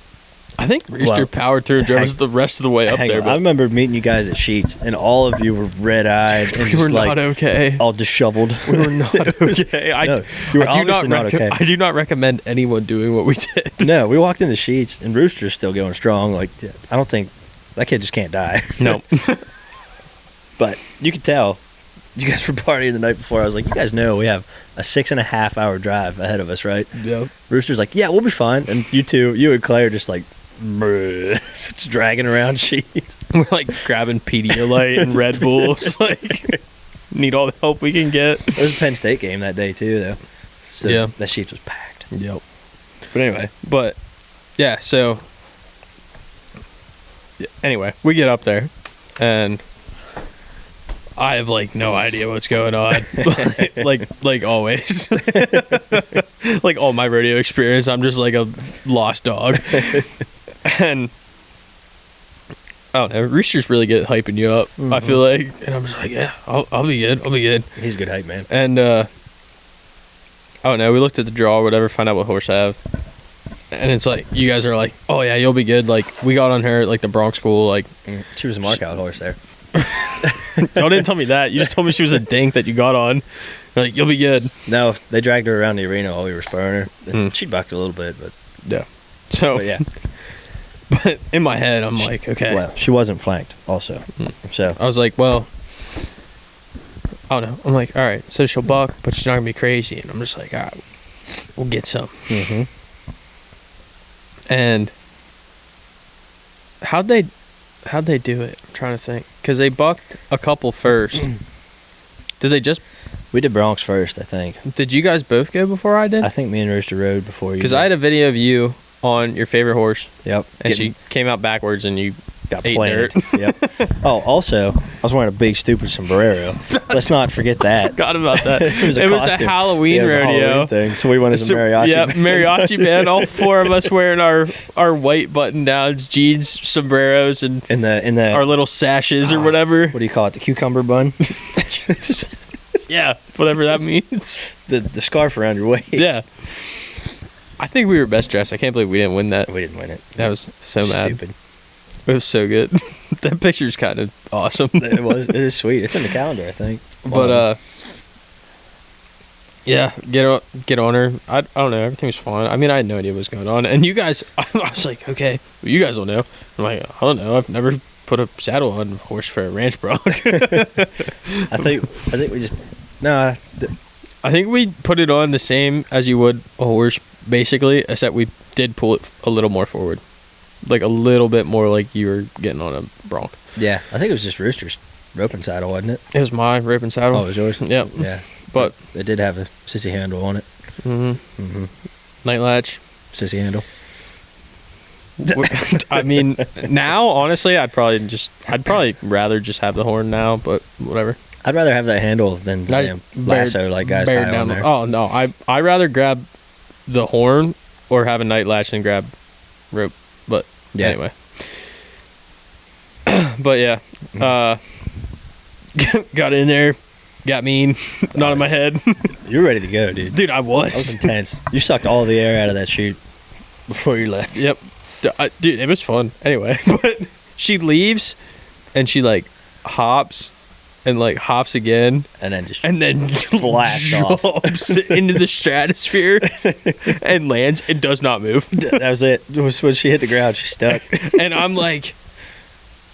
Speaker 2: I think Rooster powered through and drove us the rest of the way up there.
Speaker 3: I remember meeting you guys at Sheets, and all of you were red-eyed and
Speaker 2: we were not okay.
Speaker 3: All disheveled.
Speaker 2: We were not okay.
Speaker 3: You were obviously not okay.
Speaker 2: I do not recommend anyone doing what we did.
Speaker 3: No, we walked into Sheets, and Rooster's still going strong. Like, I don't think that kid just can't die.
Speaker 2: No.
Speaker 3: But you could tell. You guys were partying the night before. I was like, you guys know we have a 6.5 hour drive ahead of us, right?
Speaker 2: Yeah.
Speaker 3: Rooster's like, yeah, we'll be fine. And you and Clay are just like, just dragging around Sheets.
Speaker 2: We're like grabbing Pedialyte and Red Bulls. Like, need all the help we can get.
Speaker 3: There was a Penn State game that day too, though. So
Speaker 2: yeah.
Speaker 3: That Sheets was packed.
Speaker 2: Yep.
Speaker 3: But anyway.
Speaker 2: But yeah, so anyway, we get up there and I have, like, no idea what's going on. like always. Like all my rodeo experience, I'm just like a lost dog. And I don't know, Rooster's really good at hyping you up. Mm-hmm. I feel like, and I'm just like, yeah, I'll be good. I'll be good.
Speaker 3: He's a good hype man.
Speaker 2: And I don't know, we looked at the draw or whatever, find out what horse I have. And it's like, you guys are like, oh yeah, you'll be good. Like, we got on her at, like, the bronc school. Like,
Speaker 3: she was a mark-out horse there.
Speaker 2: Y'all didn't tell me that. You just told me she was a dink that you got on. You're like, you'll be good.
Speaker 3: No, they dragged her around the arena while we were spurring her. She bucked a little bit, but
Speaker 2: yeah. So,
Speaker 3: but yeah.
Speaker 2: But in my head, I'm like, okay.
Speaker 3: Well, she wasn't flanked, also. So
Speaker 2: I was like, well, I don't know. I'm like, all right, so she'll buck, but she's not gonna be crazy. And I'm just like, all right, we'll get some.
Speaker 3: Mm-hmm.
Speaker 2: And how'd they do it? I'm trying to think, because they bucked a couple first. Did they just?
Speaker 3: We did broncs first, I think.
Speaker 2: Did you guys both go before I did?
Speaker 3: I think me and Rooster rode before you.
Speaker 2: Because I had a video of you on your favorite horse.
Speaker 3: Yep.
Speaker 2: And she came out backwards and you
Speaker 3: got
Speaker 2: ate
Speaker 3: planted.
Speaker 2: dirt.
Speaker 3: Yep. Oh, also, I was wearing a big stupid sombrero. Let's not forget that.
Speaker 2: Forgot about that.
Speaker 3: It was a costume.
Speaker 2: Halloween
Speaker 3: Yeah, it was a
Speaker 2: rodeo
Speaker 3: Halloween thing. So we went as a mariachi.
Speaker 2: Yeah,
Speaker 3: band.
Speaker 2: mariachi band. All four of us wearing our white button downs, jeans, sombreros, and
Speaker 3: in the
Speaker 2: our little sashes or whatever.
Speaker 3: What do you call it? The cucumber bun.
Speaker 2: Yeah, whatever that means.
Speaker 3: The scarf around your waist.
Speaker 2: Yeah. I think we were best dressed. I can't believe we didn't win that.
Speaker 3: We didn't win it.
Speaker 2: That was so mad.
Speaker 3: Stupid.
Speaker 2: It was so good. That picture's kind of awesome.
Speaker 3: It was. It is sweet. It's in the calendar, I think.
Speaker 2: But yeah, get on her. I don't know. Everything was fine. I mean, I had no idea what was going on. And you guys, I was like, okay, well, you guys will know. I'm like, I don't know. I've never put a saddle on a horse for a ranch bronc.
Speaker 3: I think we just no.
Speaker 2: I think we put it on the same as you would a horse, basically, except we did pull it a little more forward, like a little bit more, like you were getting on a bronc.
Speaker 3: Yeah, I think it was just Rooster's roping saddle, wasn't it?
Speaker 2: It was my rope and saddle.
Speaker 3: Oh, it was yours.
Speaker 2: Yep.
Speaker 3: Yeah,
Speaker 2: But
Speaker 3: it did have a sissy handle on it.
Speaker 2: Night latch.
Speaker 3: Sissy handle.
Speaker 2: I mean, now honestly, I'd probably rather just have the horn now, but whatever.
Speaker 3: I'd rather have that handle than the damn lasso like guys tie on there.
Speaker 2: Oh no, I rather grab the horn or have a night latch and grab rope. But
Speaker 3: Yeah.
Speaker 2: anyway, but yeah, got in there, got mean, not in my head.
Speaker 3: You're ready to go, dude.
Speaker 2: Dude, I
Speaker 3: That was
Speaker 2: was.
Speaker 3: intense. You sucked all the air out of that chute before you left.
Speaker 2: Yep, dude, it was fun. Anyway, but she leaves, and she like hops. And like hops again,
Speaker 3: And then just
Speaker 2: and then
Speaker 3: Blast off.
Speaker 2: jumps into the stratosphere and lands and does not move.
Speaker 3: that was it. It was when she hit the ground, she stuck.
Speaker 2: And I'm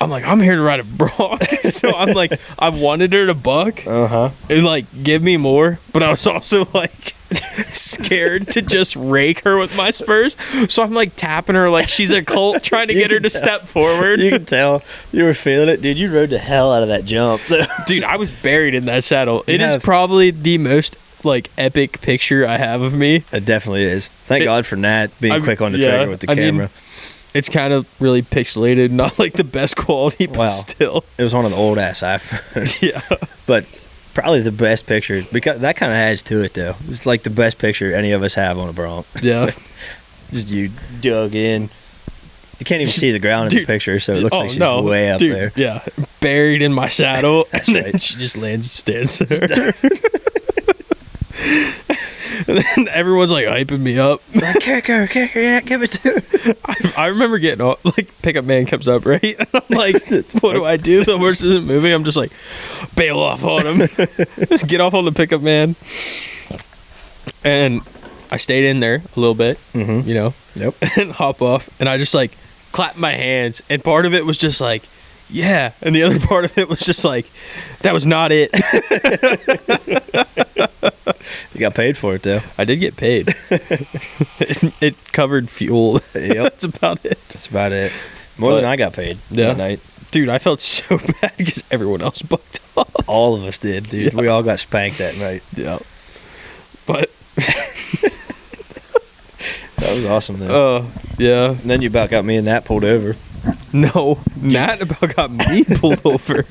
Speaker 2: I'm here to ride a bronc. So I'm like, I wanted her to buck
Speaker 3: Uh-huh.
Speaker 2: and like give me more, but I was also like scared to just rake her with my spurs. So I'm like tapping her like she's a colt, trying to
Speaker 3: You
Speaker 2: get her
Speaker 3: can
Speaker 2: to
Speaker 3: tell.
Speaker 2: step forward.
Speaker 3: You can tell you were feeling it, dude. You rode the hell out of that jump.
Speaker 2: Dude, I was buried in that saddle.
Speaker 3: You
Speaker 2: It is
Speaker 3: have-
Speaker 2: probably the most like epic picture I have of me.
Speaker 3: It definitely is. Thank God for Nat being
Speaker 2: I'm-
Speaker 3: quick on the
Speaker 2: yeah,
Speaker 3: trigger with the
Speaker 2: I mean,
Speaker 3: camera.
Speaker 2: It's kind of really pixelated, not like the best quality, but
Speaker 3: Wow.
Speaker 2: still.
Speaker 3: It was one of the old ass iPhones.
Speaker 2: Yeah.
Speaker 3: But probably the best picture, because that kind of adds to it though. It's like the best picture any of us have on a bronc.
Speaker 2: Yeah.
Speaker 3: Just you dug in. You can't even see the ground in
Speaker 2: Dude,
Speaker 3: the picture, so it looks like she's way up
Speaker 2: dude,
Speaker 3: there.
Speaker 2: Yeah. Buried in my saddle.
Speaker 3: That's
Speaker 2: and then
Speaker 3: right.
Speaker 2: she just lands and stands there. And then everyone's like hyping me up.
Speaker 3: Like, kick her, yeah, give it to her.
Speaker 2: I remember getting off, like, pickup man comes up, right? And I'm like, what do I do? The horse isn't moving. I'm just like, bail off on him. Just get off on the pickup man. And I stayed in there a little bit, you know,
Speaker 3: Yep.
Speaker 2: and hop off. And I just like clapped my hands. And part of it was just like, yeah. And the other part of it was just like, that was not it.
Speaker 3: You got paid for it though.
Speaker 2: I did get paid. It covered fuel.
Speaker 3: Yep.
Speaker 2: That's about it.
Speaker 3: That's about it. More
Speaker 2: But-
Speaker 3: than I got paid
Speaker 2: Yeah.
Speaker 3: that night.
Speaker 2: Dude, I felt so bad because everyone else bucked off.
Speaker 3: All of us did, dude.
Speaker 2: Yeah.
Speaker 3: We all got spanked that night.
Speaker 2: Yeah. But,
Speaker 3: That was awesome though.
Speaker 2: yeah.
Speaker 3: And then you about got me and Nat pulled over,
Speaker 2: No, Nat about got me pulled over.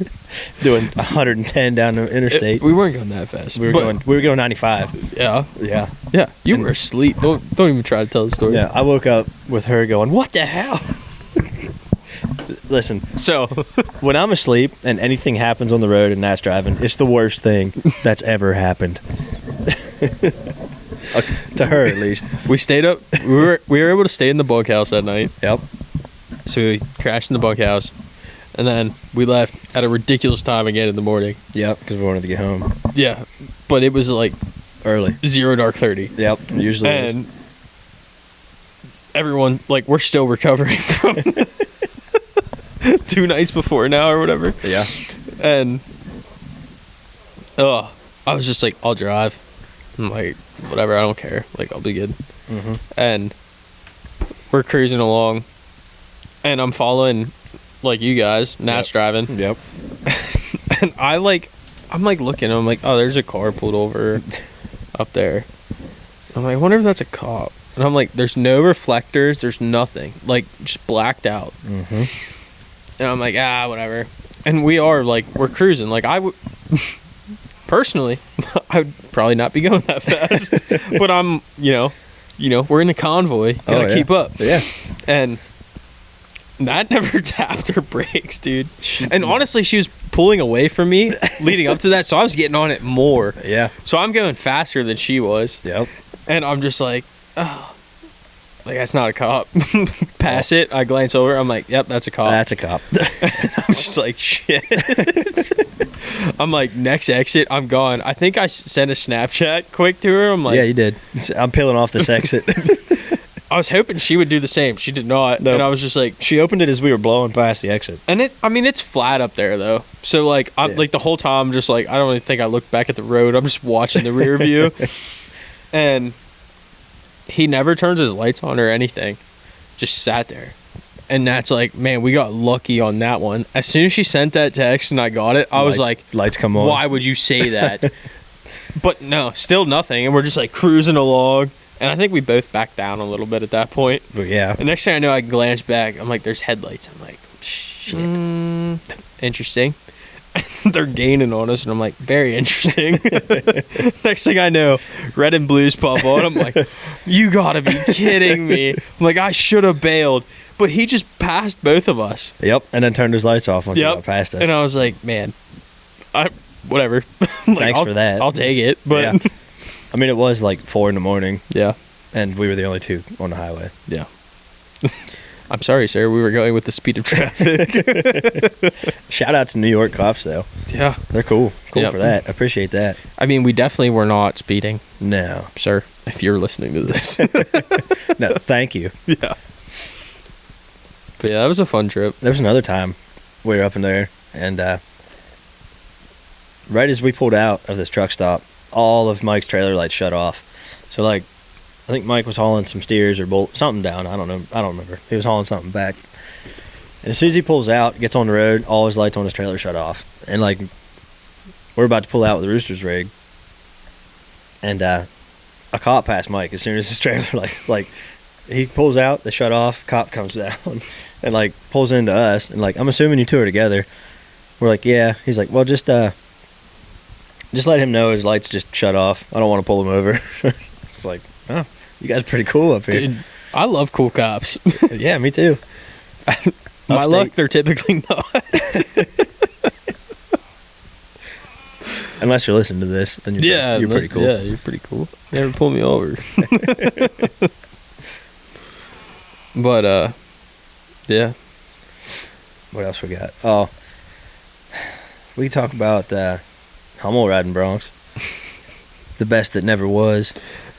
Speaker 3: doing 110 down the interstate.
Speaker 2: We weren't going that fast.
Speaker 3: We were going 95.
Speaker 2: Yeah.
Speaker 3: Yeah.
Speaker 2: Yeah. You
Speaker 3: And-
Speaker 2: were asleep. Don't even try to tell the story.
Speaker 3: Yeah. I woke up with her going, "What the hell?" Listen,
Speaker 2: So,
Speaker 3: when I'm asleep and anything happens on the road and Nat's driving, it's the worst thing that's ever happened. To her, at least.
Speaker 2: we stayed up. We were able to stay in the bunkhouse that night.
Speaker 3: Yep.
Speaker 2: So we crashed in the bunkhouse. And then we left at a ridiculous time again in the morning.
Speaker 3: Yep. Because we wanted to get home
Speaker 2: Yeah. But it was like
Speaker 3: early.
Speaker 2: 0 dark 30.
Speaker 3: Yep. Usually. is.
Speaker 2: And everyone, like, we're still recovering from 2 nights before now or whatever.
Speaker 3: Yeah.
Speaker 2: And I was just like, I'll drive. I'm like, whatever, I don't care. Like, I'll be good.
Speaker 3: Mm-hmm.
Speaker 2: And we're cruising along, and I'm following, like, you guys. Nat's driving.
Speaker 3: Yep.
Speaker 2: And I'm like looking, I'm like, oh, there's a car pulled over up there. I'm like, I wonder if that's a cop. And I'm like, there's no reflectors, there's nothing. Like, just blacked out.
Speaker 3: Mm-hmm.
Speaker 2: And I'm like, whatever. And we're cruising. Like, personally, I would probably not be going that fast. But I'm, we're in a convoy. Gotta keep up.
Speaker 3: Yeah.
Speaker 2: And Nat never tapped her brakes, dude. And honestly, she was pulling away from me leading up to that, so I was getting on it more.
Speaker 3: Yeah.
Speaker 2: So I'm going faster than she was.
Speaker 3: Yep.
Speaker 2: And I'm just like, oh, like, that's not a cop. Pass it. I glance over. I'm like, yep, that's a cop.
Speaker 3: That's a cop.
Speaker 2: And I'm just like, shit. I'm like, next exit, I'm gone. I think I sent a Snapchat quick to her. I'm like,
Speaker 3: yeah, you did. I'm peeling off this exit.
Speaker 2: I was hoping she would do the same. She did not.
Speaker 3: No.
Speaker 2: And I was just like,
Speaker 3: She opened it as we were blowing past the exit.
Speaker 2: and it's flat up there though. So like, I'm like the whole time, I'm just like, I don't even think I looked back at the road. I'm just watching the rear view. And he never turns his lights on or anything. Just sat there. And that's like, man, we got lucky on that one. As soon as she sent that text and I got it, I was like,
Speaker 3: lights come on.
Speaker 2: why would you say that? But no, still nothing. And we're just like cruising along. And I think we both backed down a little bit at that point.
Speaker 3: But yeah.
Speaker 2: The next thing I know, I glance back. I'm like, there's headlights. I'm like, shit. Interesting. They're gaining on us. And I'm like, very interesting. Next thing I know, red and blues pop on. I'm like, you gotta be kidding me. I'm like, I should have bailed. But he just passed both of us.
Speaker 3: Yep. And then turned his lights off once he got past us.
Speaker 2: And I was like, man, whatever.
Speaker 3: Thanks for that.
Speaker 2: I'll take it. But
Speaker 3: yeah. I mean, it was like 4 a.m.
Speaker 2: Yeah.
Speaker 3: And we were the only two on the highway.
Speaker 2: Yeah. I'm sorry, sir. We were going with the speed of traffic.
Speaker 3: Shout out to New York cops, though.
Speaker 2: Yeah.
Speaker 3: They're cool. Cool
Speaker 2: Yep.
Speaker 3: for that. I appreciate that.
Speaker 2: I mean, we definitely were not speeding,
Speaker 3: No.
Speaker 2: sir, if you're listening to this.
Speaker 3: No, thank you.
Speaker 2: Yeah. But yeah, that was a fun trip.
Speaker 3: There was another time we were up in there, and right as we pulled out of this truck stop, all of Mike's trailer lights shut off. So, like, I think Mike was hauling some steers or something down. I don't know. I don't remember. He was hauling something back. And as soon as he pulls out, gets on the road, all his lights on his trailer shut off. And, like, we're about to pull out with the Rooster's rig. And a cop passed Mike as soon as his trailer, like he pulls out, they shut off, cop comes down and, like, pulls into us. And, like, I'm assuming you two are together. We're like, yeah. He's like, well, just let him know his lights just shut off. I don't want to pull him over. It's like, oh, you guys are pretty cool up here.
Speaker 2: Dude, I love cool cops.
Speaker 3: Yeah, me too.
Speaker 2: My
Speaker 3: Upstate.
Speaker 2: luck, they're typically not.
Speaker 3: Unless you're listening to this, then you're pretty cool.
Speaker 2: Yeah, you're pretty cool. Never pull me over. But, yeah.
Speaker 3: What else we got? Oh, we talk about Hummel riding broncs. The best that never was.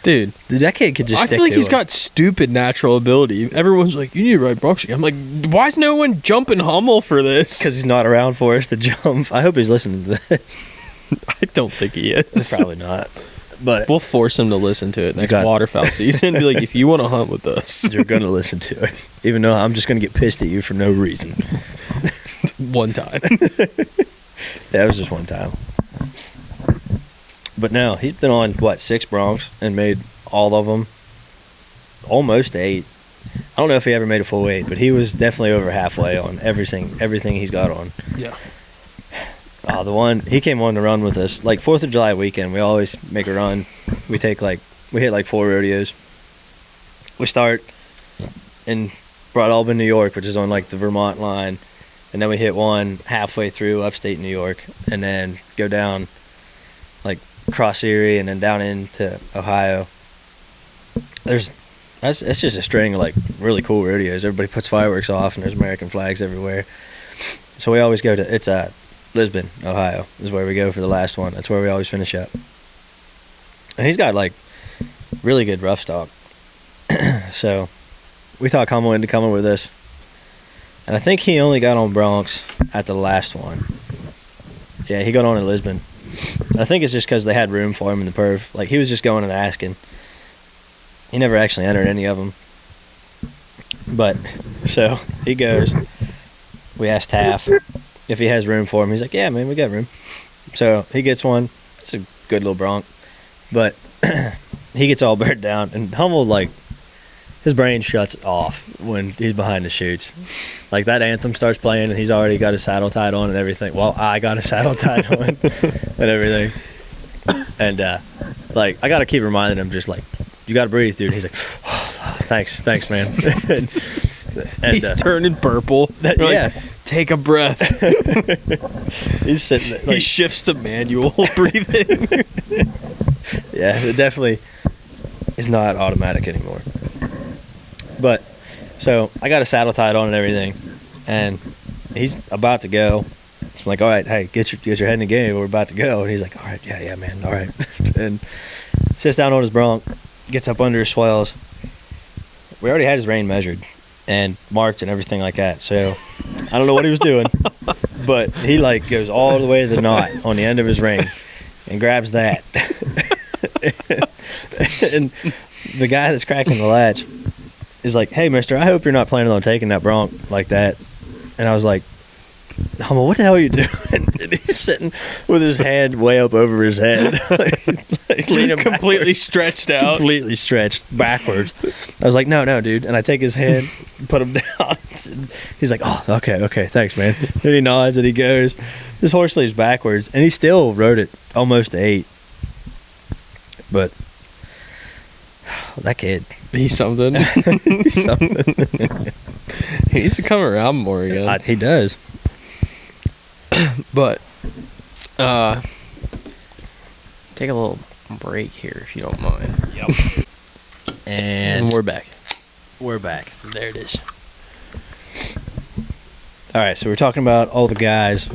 Speaker 2: Dude,
Speaker 3: That kid could just
Speaker 2: I
Speaker 3: stick
Speaker 2: feel like
Speaker 3: to
Speaker 2: he's
Speaker 3: him.
Speaker 2: got stupid natural ability. Everyone's like, you need to ride broncs. I'm like, why is no one jumping Hummel for this?
Speaker 3: Because he's not around for us to jump. I hope he's listening to this.
Speaker 2: I don't think he is.
Speaker 3: Probably not. But
Speaker 2: We'll force him to listen to it next
Speaker 3: got-
Speaker 2: waterfowl season. Be like, if you want to hunt with us,
Speaker 3: you're going to listen to it. Even though I'm just going to get pissed at you for no reason.
Speaker 2: one time.
Speaker 3: Yeah, it was just one time. But no, he's been on, 6 broncs and made all of them almost 8. I don't know if he ever made a full 8, but he was definitely over halfway on everything he's got on.
Speaker 2: Yeah.
Speaker 3: The one, he came on to run with us. Like 4th of July weekend, we always make a run. We hit 4 rodeos. We start in Broad Albin, New York, which is on like the Vermont line. And then we hit one halfway through upstate New York, and then go down like across Erie and then down into Ohio. It's just a string of like really cool rodeos. Everybody puts fireworks off, and there's American flags everywhere. So we always go to Lisbon, Ohio is where we go for the last one. That's where we always finish up. And he's got like really good rough stock. So we thought Hummel into coming with us. And I think he only got on broncs at the last one. Yeah, he got on in Lisbon. I think it's just because they had room for him in the perf. Like, he was just going and asking. He never actually entered any of them. But, so, he goes. We asked Taff if he has room for him. He's like, yeah, man, we got room. So, he gets one. It's a good little bronc. But he gets all bared down. And Hummel, like, his brain shuts off when he's behind the chutes. Like, that anthem starts playing, and he's already got his saddle tied on and everything. Well, I got a saddle tied on and everything. And, like, I got to keep reminding him, just like, you got to breathe, dude. And he's like, thanks, man. and
Speaker 2: He's turning purple.
Speaker 3: Yeah.
Speaker 2: Take a breath.
Speaker 3: He's sitting there.
Speaker 2: He
Speaker 3: Like,
Speaker 2: shifts to manual breathing.
Speaker 3: yeah, it definitely is not automatic anymore. But, so, I got a saddle tied on and everything. And he's about to go. So I'm like, all right, hey, get your head in the game. We're about to go. And he's like, all right, yeah, man, all right. And sits down on his bronc, gets up under his swells. We already had his rein measured and marked and everything like that. So I don't know what he was doing, but he like goes all the way to the knot on the end of his rein and grabs that. And the guy that's cracking the latch is like, hey, mister, I hope you're not planning on taking that bronc like that. And I was like, Hummel, what the hell are you doing? And he's sitting with his hand way up over his head, like leaning
Speaker 2: Completely
Speaker 3: backwards.
Speaker 2: stretched out.
Speaker 3: Completely stretched backwards. I was like, no, dude. And I take his hand, put him down. He's like, oh, okay, thanks, man. And he nods and he goes. His horse leaves backwards, and he still rode it almost to 8. But that kid,
Speaker 2: He's something.
Speaker 3: he's something.
Speaker 2: He needs to come around more again.
Speaker 3: He does.
Speaker 2: But take a little break here if you don't mind.
Speaker 3: Yep.
Speaker 2: And we're back.
Speaker 3: We're back.
Speaker 2: There it is.
Speaker 3: All right, so we're talking about all the guys,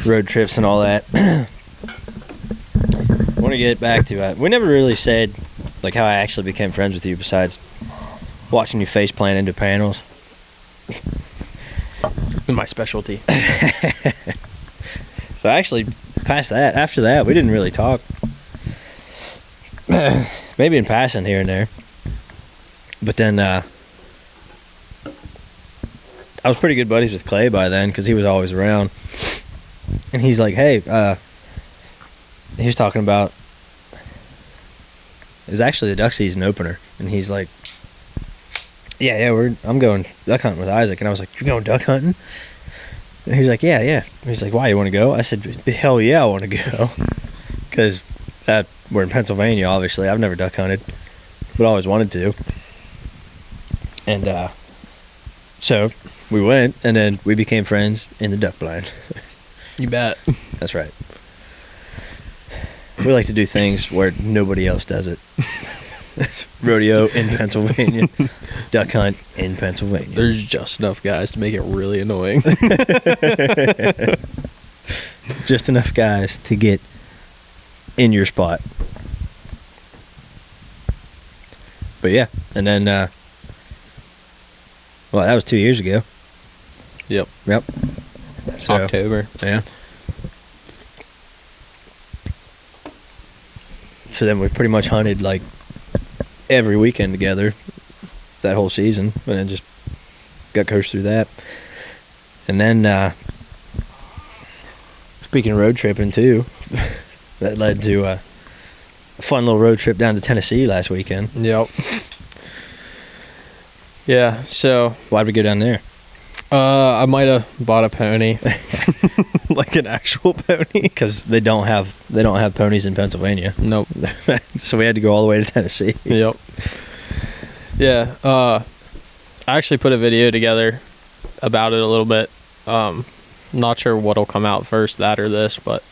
Speaker 3: road trips and all that. I want to get back to we never really said like how I actually became friends with you besides watching you face plant into panels.
Speaker 2: My specialty.
Speaker 3: So actually, past that, after that, we didn't really talk. Maybe in passing here and there. But then I was pretty good buddies with Clay by then because he was always around. And he's like, hey, he was talking about, it was actually the duck season opener. And he's like, yeah, I'm going duck hunting with Isaac. And I was like, you're going duck hunting? And he's like, yeah. And he's like, why, you want to go? I said, hell yeah, I want to go. Because we're in Pennsylvania, obviously. I've never duck hunted, but I always wanted to. And so we went, and then we became friends in the duck blind.
Speaker 2: You bet.
Speaker 3: That's right. We like to do things where nobody else does it. Rodeo in Pennsylvania. Duck hunt in Pennsylvania.
Speaker 2: There's just enough guys to make it really annoying.
Speaker 3: Just enough guys to get in your spot. But yeah, and then, well, that was 2 years ago.
Speaker 2: Yep.
Speaker 3: So,
Speaker 2: October.
Speaker 3: Yeah. So then we pretty much hunted like every weekend together that whole season, and then just got coached through that. And then, speaking of road tripping too, that led to a fun little road trip down to Tennessee last weekend.
Speaker 2: Yep. Yeah, so
Speaker 3: Why'd we go down there?
Speaker 2: I might have bought a pony. Like an actual pony.
Speaker 3: Because they don't have ponies in Pennsylvania.
Speaker 2: Nope.
Speaker 3: So we had to go all the way to Tennessee.
Speaker 2: Yep. Yeah, I actually put a video together about it a little bit. Not sure what'll come out first, that or this, but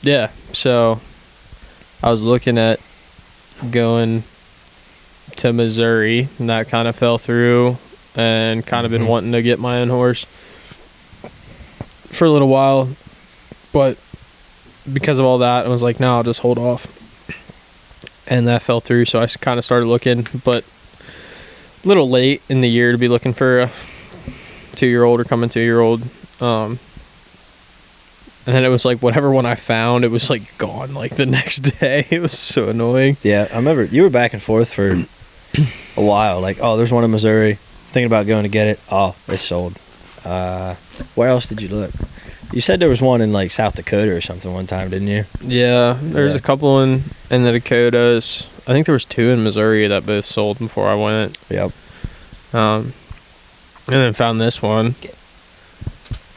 Speaker 2: yeah, so I was looking at going to Missouri, and that kind of fell through, and kind of been wanting to get my own horse for a little while, but because of all that, I was like, no, I'll just hold off, and that fell through. So I kind of started looking, but a little late in the year to be looking for a 2-year-old or coming 2-year-old. And then it was like whatever one I found, it was like gone like the next day. It was so annoying.
Speaker 3: Yeah, I remember you were back and forth for a while. Like, oh, there's one in Missouri. Thinking about going to get it. Oh, it's sold. Where else did you look? You said there was one in like South Dakota or something one time, didn't you?
Speaker 2: Yeah, there's a couple in the Dakotas. I think there was 2 in Missouri that both sold before I went.
Speaker 3: Yep.
Speaker 2: And then found this one.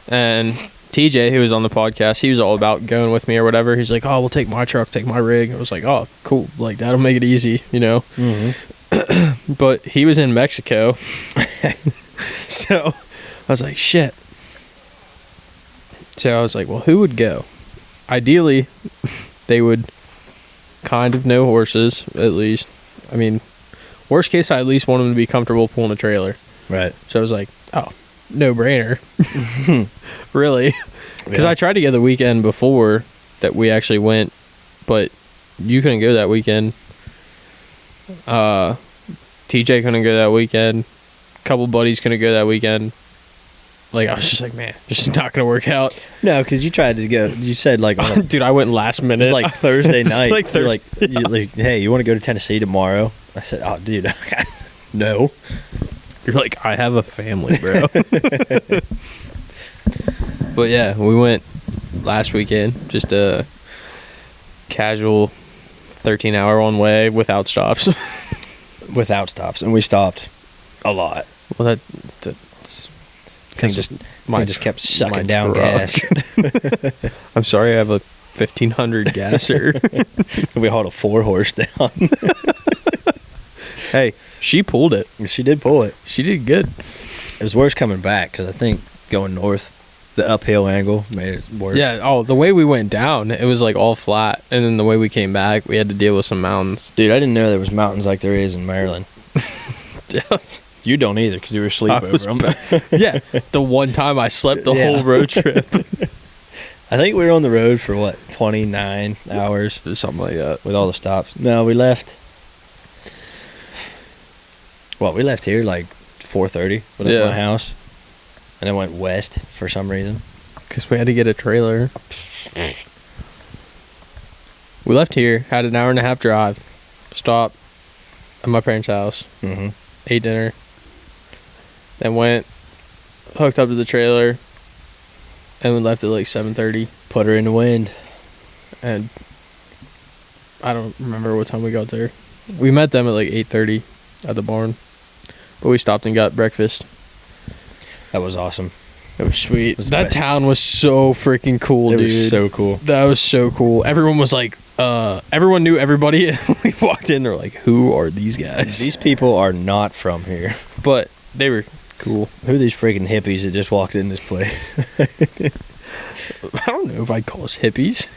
Speaker 2: And TJ, who was on the podcast, he was all about going with me or whatever. He's like, oh, we'll take my truck, take my rig. I was like, oh, cool. Like, that'll make it easy, you know?
Speaker 3: Mm-hmm.
Speaker 2: But he was in Mexico. So I was like, shit. So I was like, well, who would go? Ideally, they would kind of know horses, at least. I mean, worst case, I at least want them to be comfortable pulling a trailer.
Speaker 3: Right.
Speaker 2: So I was like, oh, no brainer. Really? Because I tried to go the weekend before that we actually went, but you couldn't go that weekend. TJ couldn't go that weekend. A couple buddies couldn't go that weekend. Like, I was just like, man, this is not going to work out.
Speaker 3: No, because you tried to go. You said like,
Speaker 2: dude, I went last minute.
Speaker 3: It was like Thursday night.
Speaker 2: Like Thursday.
Speaker 3: You're like, hey, you want to go to Tennessee tomorrow? I said, oh, dude, no.
Speaker 2: You're like, I have a family, bro. But yeah, we went last weekend. Just a casual 13-hour one way without stops.
Speaker 3: Without stops, and we stopped a lot.
Speaker 2: Well, that's
Speaker 3: Thing just kept sucking down
Speaker 2: truck.
Speaker 3: gas.
Speaker 2: I'm sorry, I have a 1500 gasser.
Speaker 3: We hauled a 4-horse down.
Speaker 2: Hey, she pulled it.
Speaker 3: She did pull it.
Speaker 2: She did good.
Speaker 3: It was worse coming back because I think going north, the uphill angle made it worse.
Speaker 2: Yeah. Oh, the way we went down, it was like all flat, and then the way we came back, we had to deal with some mountains.
Speaker 3: Dude, I didn't know there was mountains like there is in Maryland. You don't either because you were asleep over them.
Speaker 2: Yeah, the one time I slept the whole road trip.
Speaker 3: I think we were on the road for what, 29 hours
Speaker 2: Or something like that.
Speaker 3: with all the stops. No, we left. Well, we left here like 4:30. We left my house, and then went west for some reason.
Speaker 2: Because we had to get a trailer. We left here, had an 1.5-hour drive, stopped at my parents' house, ate dinner, then went, hooked up to the trailer, and we left at like 7:30.
Speaker 3: Put her in the wind.
Speaker 2: And I don't remember what time we got there. We met them at like 8:30 at the barn, but we stopped and got breakfast.
Speaker 3: That was awesome.
Speaker 2: It was sweet.
Speaker 3: It was
Speaker 2: That
Speaker 3: best.
Speaker 2: town was so freaking cool, dude.
Speaker 3: It was so cool.
Speaker 2: That was so cool. Everyone was like, everyone knew everybody. We walked in, they're like, who are these guys?
Speaker 3: These people are not from here.
Speaker 2: But they were cool.
Speaker 3: Who are these freaking hippies that just walked in this place?
Speaker 2: I don't know if I'd call us hippies.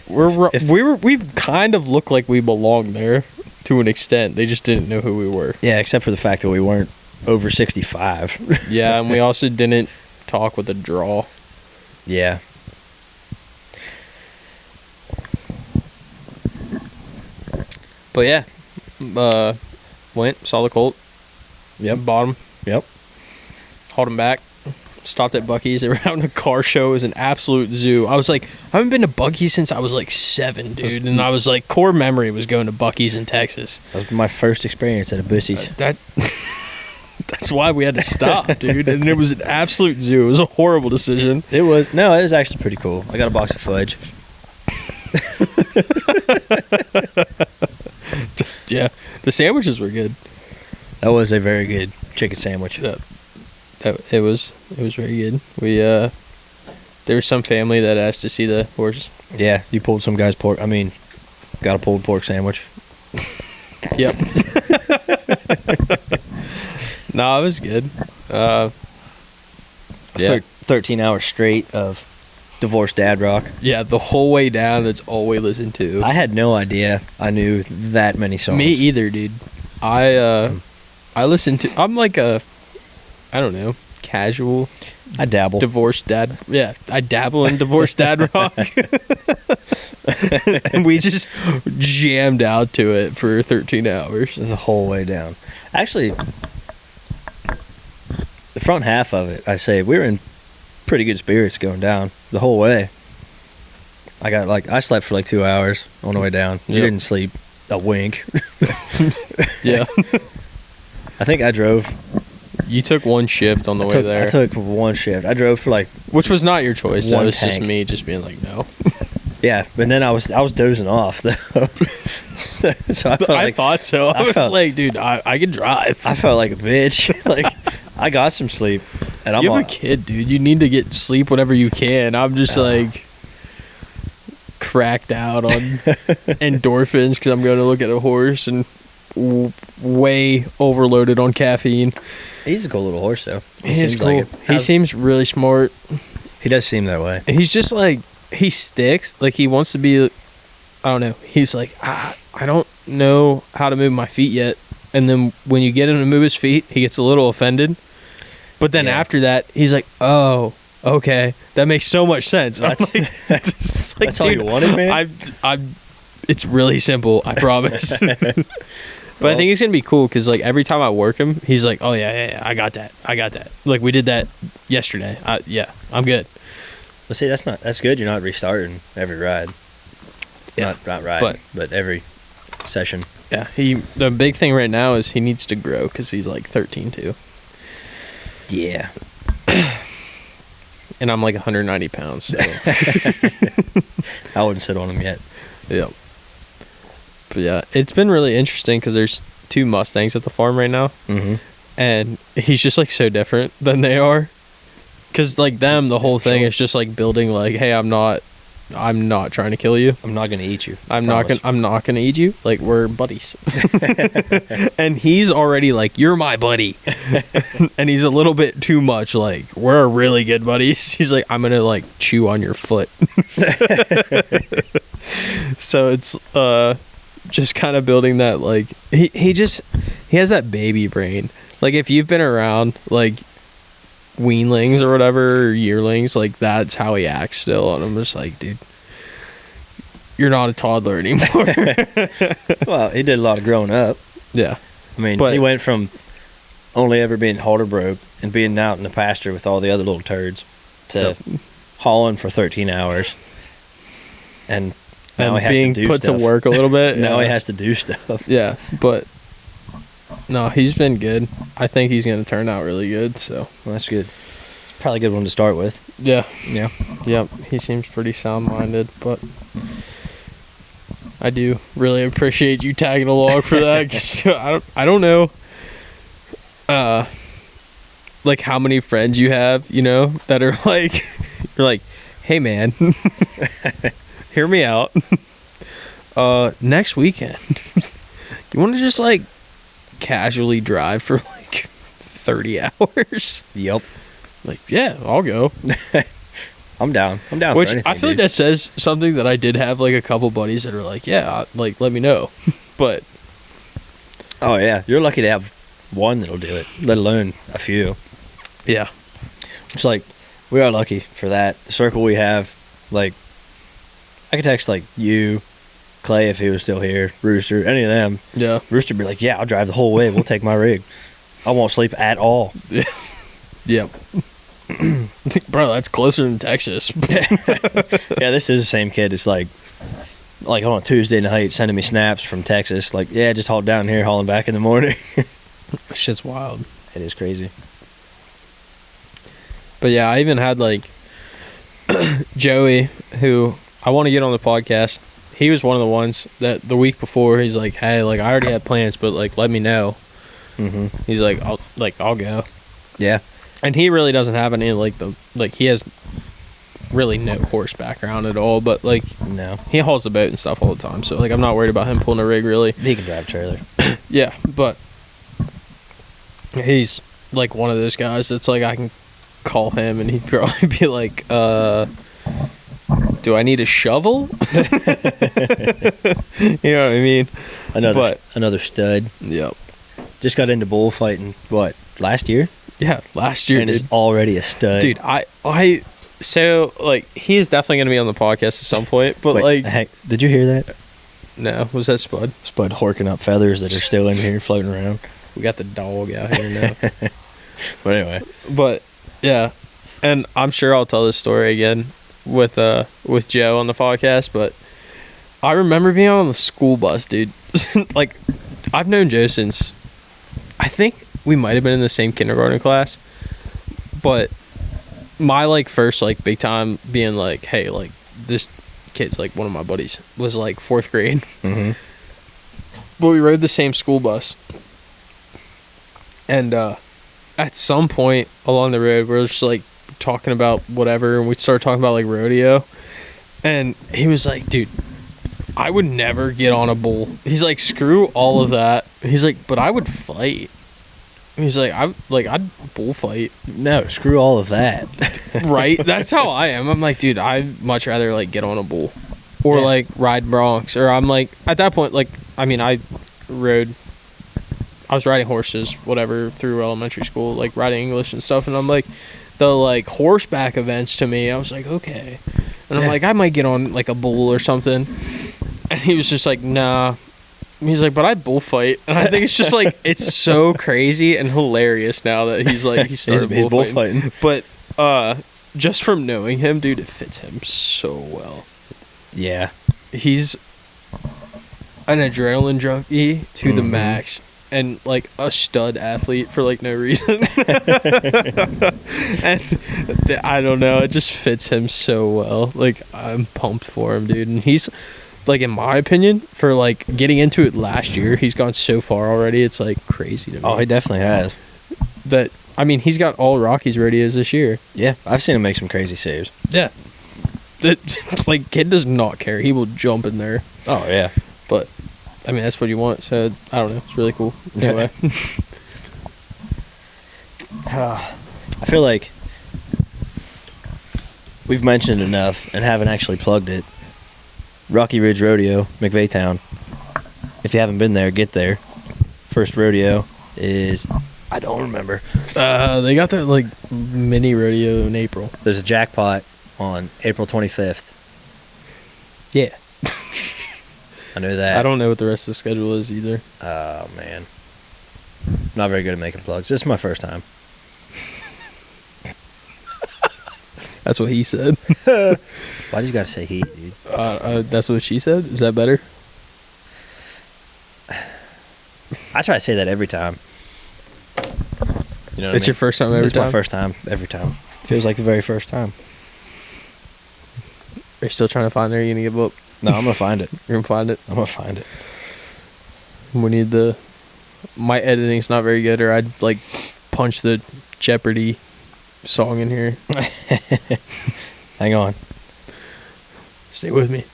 Speaker 2: We kind of look like we belong there to an extent. They just didn't know who we were.
Speaker 3: Yeah, except for the fact that we weren't over 65.
Speaker 2: Yeah, and we also didn't talk with a draw.
Speaker 3: Yeah.
Speaker 2: But yeah, went, saw the colt.
Speaker 3: Yep.
Speaker 2: Bought him.
Speaker 3: Yep.
Speaker 2: Hauled him back. Stopped at Buc-ee's. They were having a car show. It was an absolute zoo. I was like, I haven't been to Buc-ee's since I was like 7, dude. And I was like, core memory was going to Buc-ee's in Texas.
Speaker 3: That was my first experience at a Buc-ee's.
Speaker 2: That's why we had to stop, dude. And it was an absolute zoo. It was a horrible decision.
Speaker 3: It was actually pretty cool. I got a box of fudge.
Speaker 2: Yeah, the sandwiches were good.
Speaker 3: That was a very good chicken sandwich.
Speaker 2: It was very good. We there was some family that asked to see the horses.
Speaker 3: Yeah, you pulled some guy's pork. I mean, got a pulled pork sandwich.
Speaker 2: Yep. No, it was good.
Speaker 3: 13 hours straight of divorced dad rock.
Speaker 2: Yeah, the whole way down. That's all we listened to.
Speaker 3: I had no idea I knew that many songs.
Speaker 2: Me either, dude. I listened to. I'm like a, I don't know, casual.
Speaker 3: I dabble.
Speaker 2: Divorced dad. Yeah, I dabble in divorced dad rock. And we just jammed out to it for 13 hours.
Speaker 3: The whole way down. Actually, the front half of it, I say, we were in pretty good spirits going down the whole way. I slept for like 2 hours on the way down. You
Speaker 1: Yep.
Speaker 3: didn't sleep a wink.
Speaker 1: Yeah.
Speaker 3: I think I drove.
Speaker 1: You took one shift on the way there.
Speaker 3: I took one shift. I drove for like,
Speaker 1: which was not your choice. That
Speaker 3: one
Speaker 1: was just
Speaker 3: tank.
Speaker 1: me just being like, no.
Speaker 3: yeah, but then I was dozing off though. so I felt
Speaker 1: I
Speaker 3: like
Speaker 1: thought so. I was
Speaker 3: felt-
Speaker 1: like, dude, I can drive.
Speaker 3: I felt like a bitch. Like I got some sleep, and I'm
Speaker 1: You have
Speaker 3: on,
Speaker 1: a kid, dude. You need to get sleep whenever you can. I'm just like cracked out on endorphins because I'm going to look at a horse and way overloaded on caffeine.
Speaker 3: He's a cool little horse though.
Speaker 1: He
Speaker 3: seems
Speaker 1: is cool.
Speaker 3: like it.
Speaker 1: He seems really smart.
Speaker 3: He does seem that way.
Speaker 1: He's just like, he sticks. Like, he wants to be, I don't know. He's like, I don't know how to move my feet yet. And then when you get him to move his feet, he gets a little offended. But then
Speaker 3: Yeah.
Speaker 1: after that, he's like, oh, okay. That makes so much sense. I'm
Speaker 3: That's-
Speaker 1: like, it's like,
Speaker 3: that's all you
Speaker 1: dude,
Speaker 3: wanted, man?
Speaker 1: it's really simple, I promise. But I think he's going to be cool because, like, every time I work him, he's like, oh, yeah, I got that. Like, we did that yesterday. Yeah, I'm good.
Speaker 3: Well, see, that's good. You're not restarting every ride.
Speaker 1: Yeah.
Speaker 3: Not ride, but every session.
Speaker 1: Yeah, the big thing right now is he needs to grow because he's, like, 13, too.
Speaker 3: Yeah.
Speaker 1: And I'm, like, 190 pounds. So.
Speaker 3: I wouldn't sit on him yet.
Speaker 1: Yep. But, yeah, it's been really interesting because there's 2 Mustangs at the farm right now.
Speaker 3: Mm-hmm.
Speaker 1: And he's just, like, so different than they are. Because, like, them, the whole thing
Speaker 3: Sure.
Speaker 1: is just, like, building, like, hey, I'm not trying to kill you.
Speaker 3: I'm not gonna eat you.
Speaker 1: I'm not gonna eat you. Like, we're buddies. And he's already like, you're my buddy. And he's a little bit too much like, we're really good buddies. He's like, I'm gonna like chew on your foot. So it's just kind of building that, like, he has that baby brain. Like, if you've been around like weanlings or whatever, or yearlings, like, that's how he acts still. And I'm just like, dude, you're not a toddler anymore.
Speaker 3: Well, he did a lot of growing up.
Speaker 1: Yeah.
Speaker 3: I mean,
Speaker 1: But-
Speaker 3: he went from only ever being halter broke and being out in the pasture with all the other little turds to
Speaker 1: Yep.
Speaker 3: hauling for 13 hours. And now
Speaker 1: And
Speaker 3: he has
Speaker 1: being
Speaker 3: to do
Speaker 1: put
Speaker 3: stuff.
Speaker 1: to work a little bit.
Speaker 3: Now
Speaker 1: yeah.
Speaker 3: he has to do stuff.
Speaker 1: Yeah, but no, he's been good. I think he's going to turn out really good. So
Speaker 3: Well, that's good. Probably a good one to start with.
Speaker 1: yeah,
Speaker 3: Yeah.
Speaker 1: yep, he seems pretty sound-minded. But I do really appreciate you tagging along for that. 'Cause I don't know, like, how many friends you have, you know, that are like, you're like, hey man, hear me out. Next weekend, you want to just like casually drive for like 30 hours?
Speaker 3: Yep.
Speaker 1: Like, yeah, I'll go.
Speaker 3: I'm down. I'm down
Speaker 1: Which
Speaker 3: for anything,
Speaker 1: I feel like
Speaker 3: dude.
Speaker 1: that says something that I did have like a couple buddies that are like, yeah, like, let me know. But
Speaker 3: Oh, yeah. You're lucky to have one that'll do it, let alone a few.
Speaker 1: yeah,
Speaker 3: It's like, we are lucky for that. The circle we have, like, I could text, like, you, Clay, if he was still here, Rooster, any of them.
Speaker 1: yeah,
Speaker 3: Rooster would be like, yeah, I'll drive the whole way. We'll take my rig. I won't sleep at all.
Speaker 1: yeah. Bro, that's closer than Texas.
Speaker 3: Yeah, this is the same kid. It's like on a Tuesday night, sending me snaps from Texas. Like, yeah, just haul down here, hauling back in the morning.
Speaker 1: Shit's wild.
Speaker 3: It is crazy.
Speaker 1: But yeah, I even had like Joey, who I want to get on the podcast. He was one of the ones that the week before, he's like, hey, like, I already had plans, but like, let me know.
Speaker 3: Mm-hmm.
Speaker 1: He's like, I'll go.
Speaker 3: Yeah.
Speaker 1: And he really doesn't have any he has really no horse background at all, but like,
Speaker 3: No.
Speaker 1: he hauls the boat and stuff all the time. So like, I'm not worried about him pulling a rig really.
Speaker 3: He can drive a trailer.
Speaker 1: Yeah, but he's like one of those guys that's like, I can call him and he'd probably be like, do I need a shovel? You know what I mean?
Speaker 3: Another stud.
Speaker 1: Yep.
Speaker 3: Just got into bullfighting, what, last year?
Speaker 1: Yeah, last year,
Speaker 3: And
Speaker 1: dude.
Speaker 3: is already a stud.
Speaker 1: Dude, so like, he is definitely gonna be on the podcast at some point. But
Speaker 3: Wait,
Speaker 1: like,
Speaker 3: heck, did you hear that?
Speaker 1: no, was that Spud?
Speaker 3: Spud horking up feathers that are still in here floating around.
Speaker 1: We got the dog out here now.
Speaker 3: But anyway,
Speaker 1: But yeah,
Speaker 2: And I'm sure I'll tell this story again with Joe on the podcast, but I remember being on the school bus, dude. Like, I've known Joe since, I think we might have been in the same kindergarten class, but my, like, first, like, big time being like, hey, like, this kid's, like, one of my buddies was, like, 4th grade.
Speaker 3: Mm-hmm.
Speaker 2: But we rode the same school bus. And at some point along the road, we were just, like, talking about whatever, and we started talking about, like, rodeo. And he was like, dude, I would never get on a bull. He's like, screw all of that. He's like, but I would fight. He's like, I'd bullfight.
Speaker 3: No, screw all of that.
Speaker 2: Right? That's how I am. I'm like, dude, I'd much rather, like, get on a bull. Or,
Speaker 3: Yeah.
Speaker 2: like, ride broncs. Or I'm like, at that point, like, I mean, I was riding horses, whatever, through elementary school, like, riding English and stuff. And I'm like, the, like, horseback events to me, I was like, okay. And I'm like, I might get on, like, a bull or something. And he was just like, nah. He's like, but I'd bullfight. And I think it's just like, it's so crazy and hilarious now that he's like, he started
Speaker 3: He's
Speaker 2: bullfighting. But just from knowing him, dude, it fits him so well.
Speaker 3: Yeah.
Speaker 2: He's an adrenaline junkie to the
Speaker 3: Mhm.
Speaker 2: max. And like a stud athlete for like no reason. And I don't know, it just fits him so well. Like, I'm pumped for him, dude. And he's, like, in my opinion, for like getting into it last year, he's gone so far already. It's like crazy to me.
Speaker 3: Oh, he definitely has.
Speaker 2: That, I mean, he's got all Rockies rodeos this year.
Speaker 3: Yeah, I've seen him make some crazy saves.
Speaker 2: Yeah. That, like, kid does not care. He will jump in there.
Speaker 3: Oh, yeah.
Speaker 2: But I mean, that's what you want. So I don't know. It's really cool. Anyway.
Speaker 3: I feel like we've mentioned enough and haven't actually plugged it. Rocky Ridge Rodeo, McVaytown. If you haven't been there, get there. First rodeo is, I don't remember.
Speaker 2: They got that like mini rodeo in April.
Speaker 3: There's a jackpot on April 25th.
Speaker 2: Yeah.
Speaker 3: I know that.
Speaker 2: I don't know what the rest of the schedule is either.
Speaker 3: Oh, man. Not very good at making plugs. This is my first time.
Speaker 2: That's what he said.
Speaker 3: Why do you got to say he, dude?
Speaker 2: That's what she said. Is that better?
Speaker 3: I try to say that every time. You know what
Speaker 2: It's
Speaker 3: I mean?
Speaker 2: your first time every
Speaker 3: It's
Speaker 2: time?
Speaker 3: my first time every time. Feels like the very first time.
Speaker 2: Are you still trying to find there? You gonna give up?
Speaker 3: No, I'm going to find it.
Speaker 2: You're gonna find it.
Speaker 3: I'm going to find it.
Speaker 2: We need my editing's not very good, or I'd like punch the Jeopardy song in here.
Speaker 3: Hang on.
Speaker 2: Stay with me.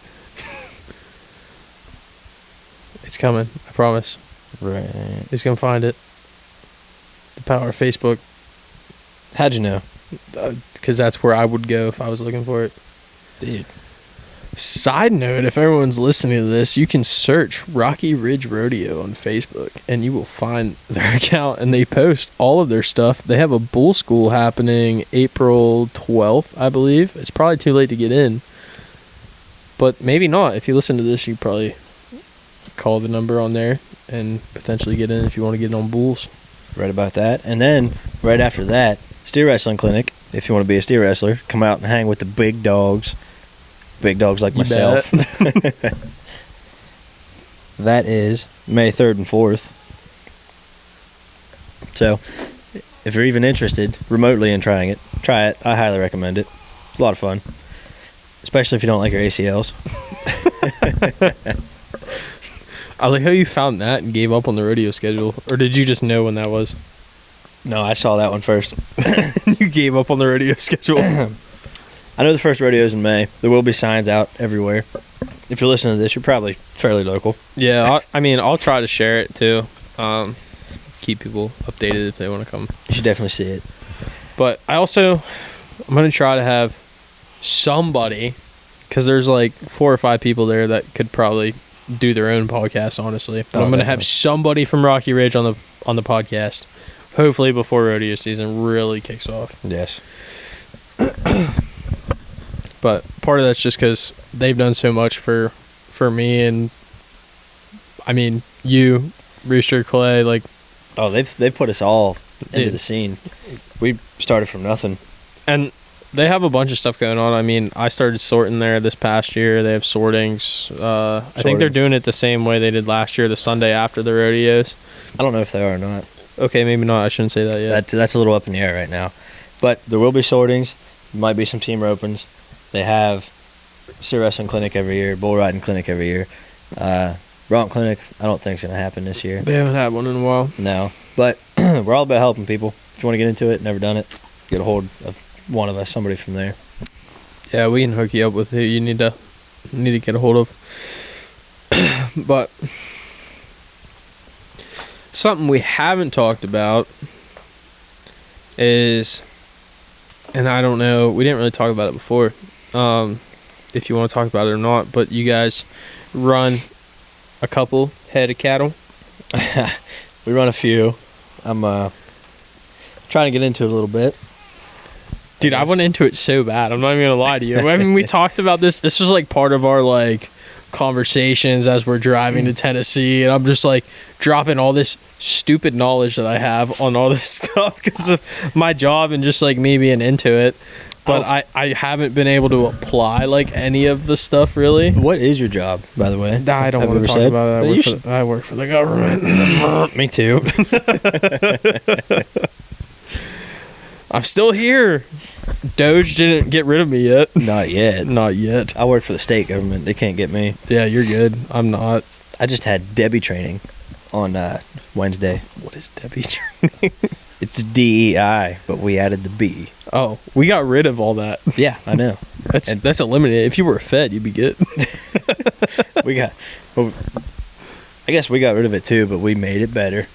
Speaker 2: It's coming. I promise.
Speaker 3: Right.
Speaker 2: He's gonna find it. The power of Facebook,
Speaker 3: How'd you know?
Speaker 2: because that's where I would go if I was looking for it.
Speaker 3: Dude.
Speaker 2: Side note, if everyone's listening to this, you can search Rocky Ridge Rodeo on Facebook and you will find their account, and they post all of their stuff. They have a bull school happening April 12th, I believe. It's probably too late to get in, but maybe not. If you listen to this, you probably call the number on there and potentially get in if you want to get on bulls.
Speaker 3: Right about that. And then, right after that, steer wrestling clinic. If you want to be a steer wrestler, come out and hang with the big dogs. Big dogs like
Speaker 2: You
Speaker 3: myself. That is May 3rd and 4th. So, if you're even interested remotely in trying it, try it. I highly recommend it. It's a lot of fun. Especially if you don't like your ACLs.
Speaker 2: I like how you found that and gave up on the rodeo schedule. Or did you just know when that was?
Speaker 3: No, I saw that one first.
Speaker 2: You gave up on the rodeo schedule.
Speaker 3: I know the first rodeo is in May. There will be signs out everywhere. If you're listening to this, you're probably fairly local.
Speaker 2: Yeah, I'll try to share it too. Keep people updated if they want to come.
Speaker 3: You should definitely see it.
Speaker 2: But I'm going to try to have somebody, because there's like 4 or 5 people there that could probably do their own podcast, honestly. But I'm going to have somebody from Rocky Ridge on the podcast, hopefully before rodeo season really kicks off.
Speaker 3: Yes.
Speaker 2: But part of that's just because they've done so much for me, and I mean you, Rooster, Clay, like.
Speaker 3: Oh, they've put us all into
Speaker 2: Dude.
Speaker 3: the scene. We started from nothing.
Speaker 2: And they have a bunch of stuff going on. I mean, I started sorting there this past year. They have sortings. I think they're doing it the same way they did last year, the Sunday after the rodeos.
Speaker 3: I don't know if they are or not.
Speaker 2: Okay, maybe not. I shouldn't say that yet.
Speaker 3: That's a little up in the air right now. But there will be sortings. Might be some team ropings. They have steer wrestling clinic every year, bull riding clinic every year. Bronc clinic, I don't think it's going to happen this year.
Speaker 2: They haven't had one in a while.
Speaker 3: No. But we're all about helping people. If you want to get into it, never done it, get a hold of one of us, somebody from there.
Speaker 2: Yeah, we can hook you up with who you need to get a hold of. But something we haven't talked about is, and I don't know, we didn't really talk about it before, if you want to talk about it or not, but you guys run a couple head of cattle.
Speaker 3: We run a few. I'm trying to get into it a little bit.
Speaker 2: Dude, I went into it so bad. I'm not even going to lie to you. I mean, we talked about this. This was like part of our like conversations as we're driving to Tennessee. And I'm just like dropping all this stupid knowledge that I have on all this stuff because of my job and just like me being into it. But I haven't been able to apply like any of the stuff really.
Speaker 3: What is your job, by the way?
Speaker 2: I don't want to talk about it. I work for the government.
Speaker 3: Me too.
Speaker 2: I'm still here. Doge didn't get rid of me yet.
Speaker 3: Not yet.
Speaker 2: Not yet.
Speaker 3: I work for the state government. They can't get me.
Speaker 2: Yeah, you're good. I'm not.
Speaker 3: I just had Debbie training on Wednesday.
Speaker 2: What is Debbie training?
Speaker 3: It's DEI, but we added the B.
Speaker 2: Oh, we got rid of all that.
Speaker 3: Yeah, I know.
Speaker 2: That's eliminated. If you were a Fed, you'd be good.
Speaker 3: Well, I guess we got rid of it too, but we made it better.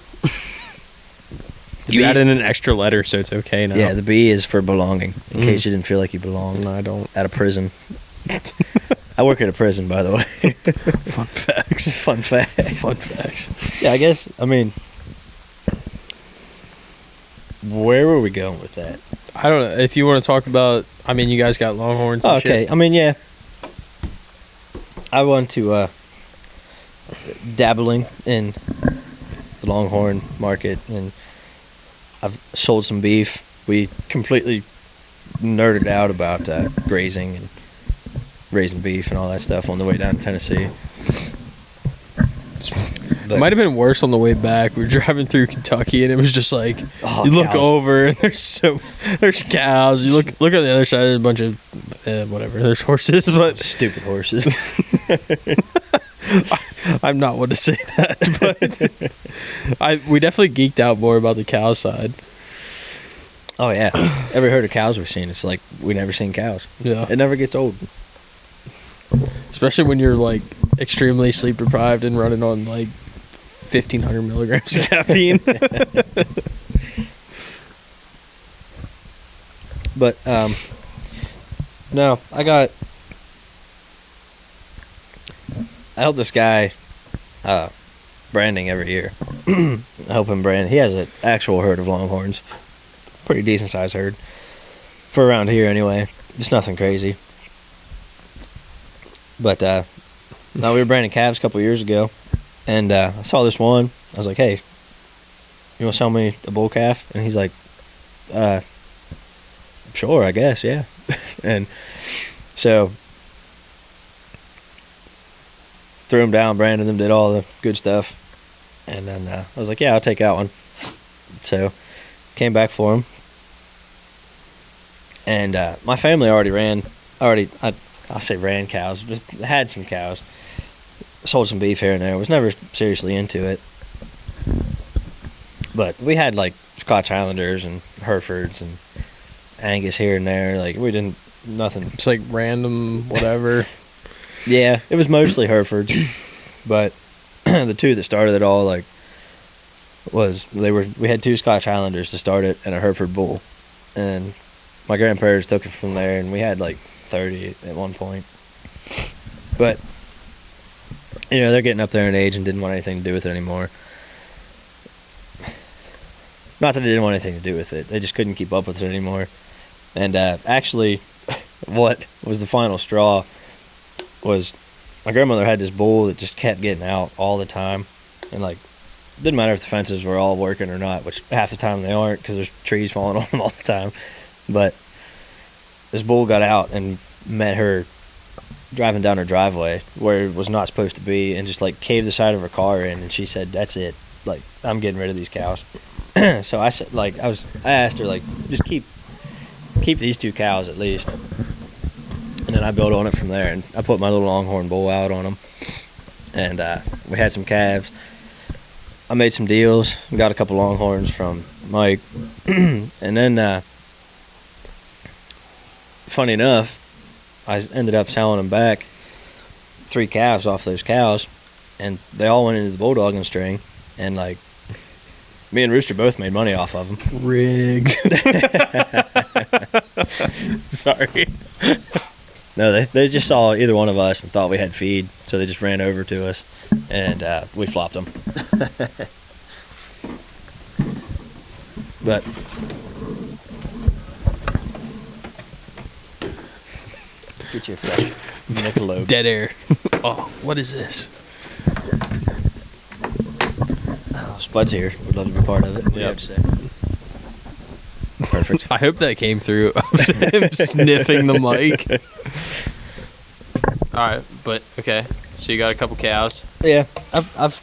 Speaker 2: You added an extra letter, so it's okay now.
Speaker 3: Yeah, the B is for belonging, in case you didn't feel like you belonged.
Speaker 2: No, I don't.
Speaker 3: At a prison. I work at a prison, by the way.
Speaker 2: Fun facts.
Speaker 3: Fun facts.
Speaker 2: Fun facts.
Speaker 3: Yeah, I guess, I mean, where were we going with that?
Speaker 2: I don't know. If you want to talk about, I mean, you guys got Longhorns and
Speaker 3: okay.
Speaker 2: shit.
Speaker 3: I mean, yeah. I want to dabbling in the Longhorn market, and I've sold some beef. We completely nerded out about grazing and raising beef and all that stuff on the way down to Tennessee.
Speaker 2: It might have been worse on the way back. We were driving through Kentucky, and it was just like you look
Speaker 3: cows.
Speaker 2: over, and there's cows. You look at the other side. There's a bunch of whatever. There's horses, but
Speaker 3: stupid horses.
Speaker 2: I'm not one to say that, but we definitely geeked out more about the cow side.
Speaker 3: Oh yeah, every herd of cows we've seen, it's like we never seen cows.
Speaker 2: Yeah,
Speaker 3: it never gets old.
Speaker 2: Especially when you're like extremely sleep deprived and running on like 1,500 milligrams of caffeine.
Speaker 3: But no, I help this guy branding every year. I help him brand. He has an actual herd of Longhorns, pretty decent sized herd for around here anyway. It's nothing crazy. But no, we were branding calves a couple years ago, and I saw this one. I was like, "Hey, you want to sell me a bull calf?" And he's like, "Sure, I guess, yeah." And so threw him down, branded them, did all the good stuff, and then I was like, "Yeah, I'll take out one." So came back for him, and my family I say ran cows, just had some cows, sold some beef here and there, was never seriously into it, but we had like Scotch Highlanders and Herefords and Angus here and there, like we didn't, nothing.
Speaker 2: It's like random whatever.
Speaker 3: Yeah, it was mostly Herefords, but the two that started it all, like, we had two Scotch Highlanders to start it and a Hereford bull, and my grandparents took it from there, and we had like 30 at one point. But they're getting up there in age and didn't want anything to do with it anymore. Not that they didn't want anything to do with it, they just couldn't keep up with it anymore. And actually, what was the final straw was my grandmother had this bull that just kept getting out all the time, and like it didn't matter if the fences were all working or not, which half the time they aren't because there's trees falling on them all the time. But this bull got out and met her driving down her driveway where it was not supposed to be, and just like caved the side of her car in, and she said, "That's it. Like, I'm getting rid of these cows." So I said, like, I asked her, like, just keep these 2 cows at least, and then I built on it from there. And I put my little longhorn bull out on them, and we had some calves. I made some deals. We got a couple longhorns from Mike, and then funny enough, I ended up selling them back 3 calves off those cows, and they all went into the bulldogging string, and like me and Rooster both made money off of them.
Speaker 2: Rigged. Sorry.
Speaker 3: No, they just saw either one of us and thought we had feed, so they just ran over to us, and we flopped them. But get you a fresh Michelob.
Speaker 2: Dead air. Oh, what is this?
Speaker 3: Oh, Spud's here. Would love to be part of it. What do you have to say? Perfect.
Speaker 2: I hope that came through. Him sniffing the mic. All right, but okay. So you got a couple cows.
Speaker 3: Yeah, I've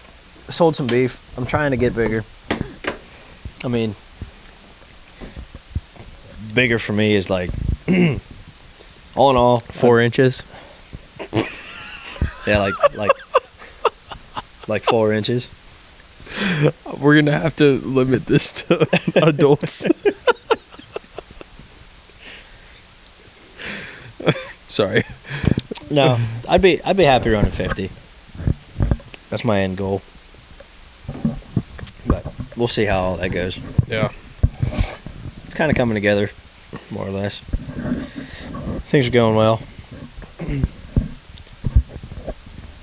Speaker 3: sold some beef. I'm trying to get bigger. I mean, bigger for me is like, all in all,
Speaker 2: 4 inches.
Speaker 3: Yeah, like 4 inches.
Speaker 2: We're gonna have to limit this to adults. Sorry.
Speaker 3: No, I'd be happy running 50. That's my end goal. But we'll see how all that goes.
Speaker 2: Yeah.
Speaker 3: It's kind of coming together, more or less. Things are going well. I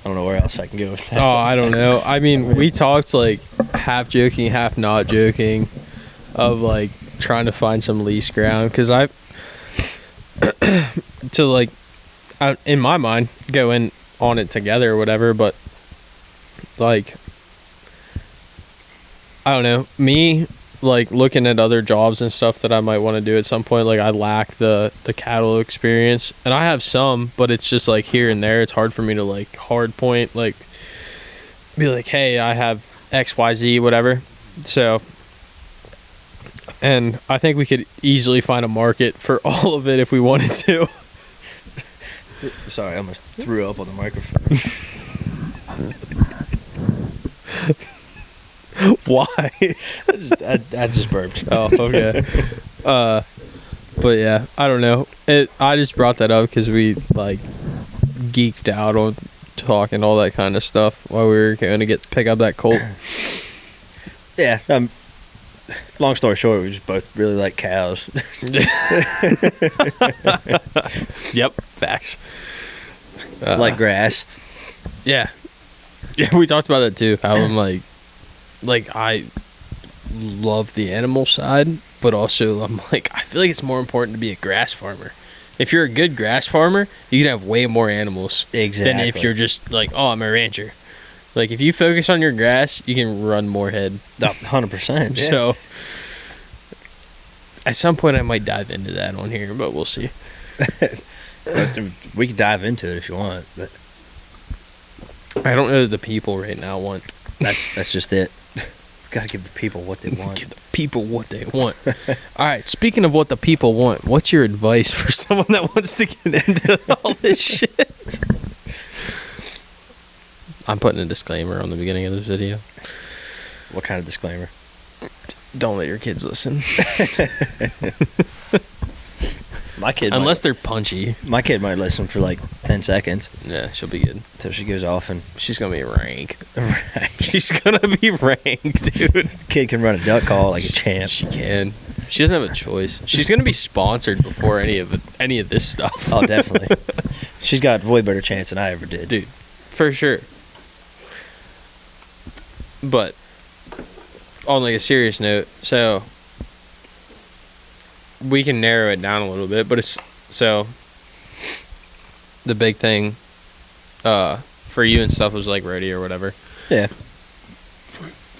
Speaker 3: don't know where else I can go with that.
Speaker 2: Oh, I don't know. I mean, we talked like half joking, half not joking, of like trying to find some lease ground, because I to like in my mind go in on it together or whatever, but like I don't know, me like looking at other jobs and stuff that I might want to do at some point, like I lack the cattle experience, and I have some, but it's just like here and there. It's hard for me to like hard point, like be like, hey, I have XYZ whatever. So, and I think we could easily find a market for all of it if we wanted to.
Speaker 3: Sorry, I almost threw up on the microphone.
Speaker 2: Why?
Speaker 3: I just burped.
Speaker 2: Oh, okay. But yeah, I don't know. I just brought that up because we like geeked out on talking all that kind of stuff while we were going to pick up that colt.
Speaker 3: Yeah. Long story short, we just both really like cows.
Speaker 2: Yep, facts.
Speaker 3: Like grass.
Speaker 2: Yeah. Yeah, we talked about that too. How I'm like I love the animal side, but also I'm like, I feel like it's more important to be a grass farmer. If you're a good grass farmer, you can have way more animals.
Speaker 3: Exactly.
Speaker 2: Than if you're just like, oh, I'm a rancher. Like, if you focus on your grass, you can run more head.
Speaker 3: 100%. Yeah.
Speaker 2: So, at some point, I might dive into that on here, but we'll see.
Speaker 3: But we can dive into it if you want. But
Speaker 2: I don't know that the people right now want.
Speaker 3: That's just it. We've got to give the people what they want.
Speaker 2: Give the people what they want. All right, speaking of what the people want, what's your advice for someone that wants to get into all this shit? I'm putting a disclaimer on the beginning of this video.
Speaker 3: What kind of disclaimer?
Speaker 2: Don't let your kids listen.
Speaker 3: My kid
Speaker 2: Unless they're punchy.
Speaker 3: My kid might listen for like 10 seconds.
Speaker 2: Yeah, she'll be good.
Speaker 3: Until she goes off and...
Speaker 2: She's going to be rank. She's going to be rank, dude.
Speaker 3: The kid can run a duck call like a champ.
Speaker 2: She can. She doesn't have a choice. She's going to be sponsored before any of this stuff.
Speaker 3: Oh, definitely. She's got a way better chance than I ever did.
Speaker 2: Dude, for sure. But on like a serious note, so we can narrow it down a little bit, but it's so the big thing for you and stuff was like rodeo or whatever.
Speaker 3: Yeah.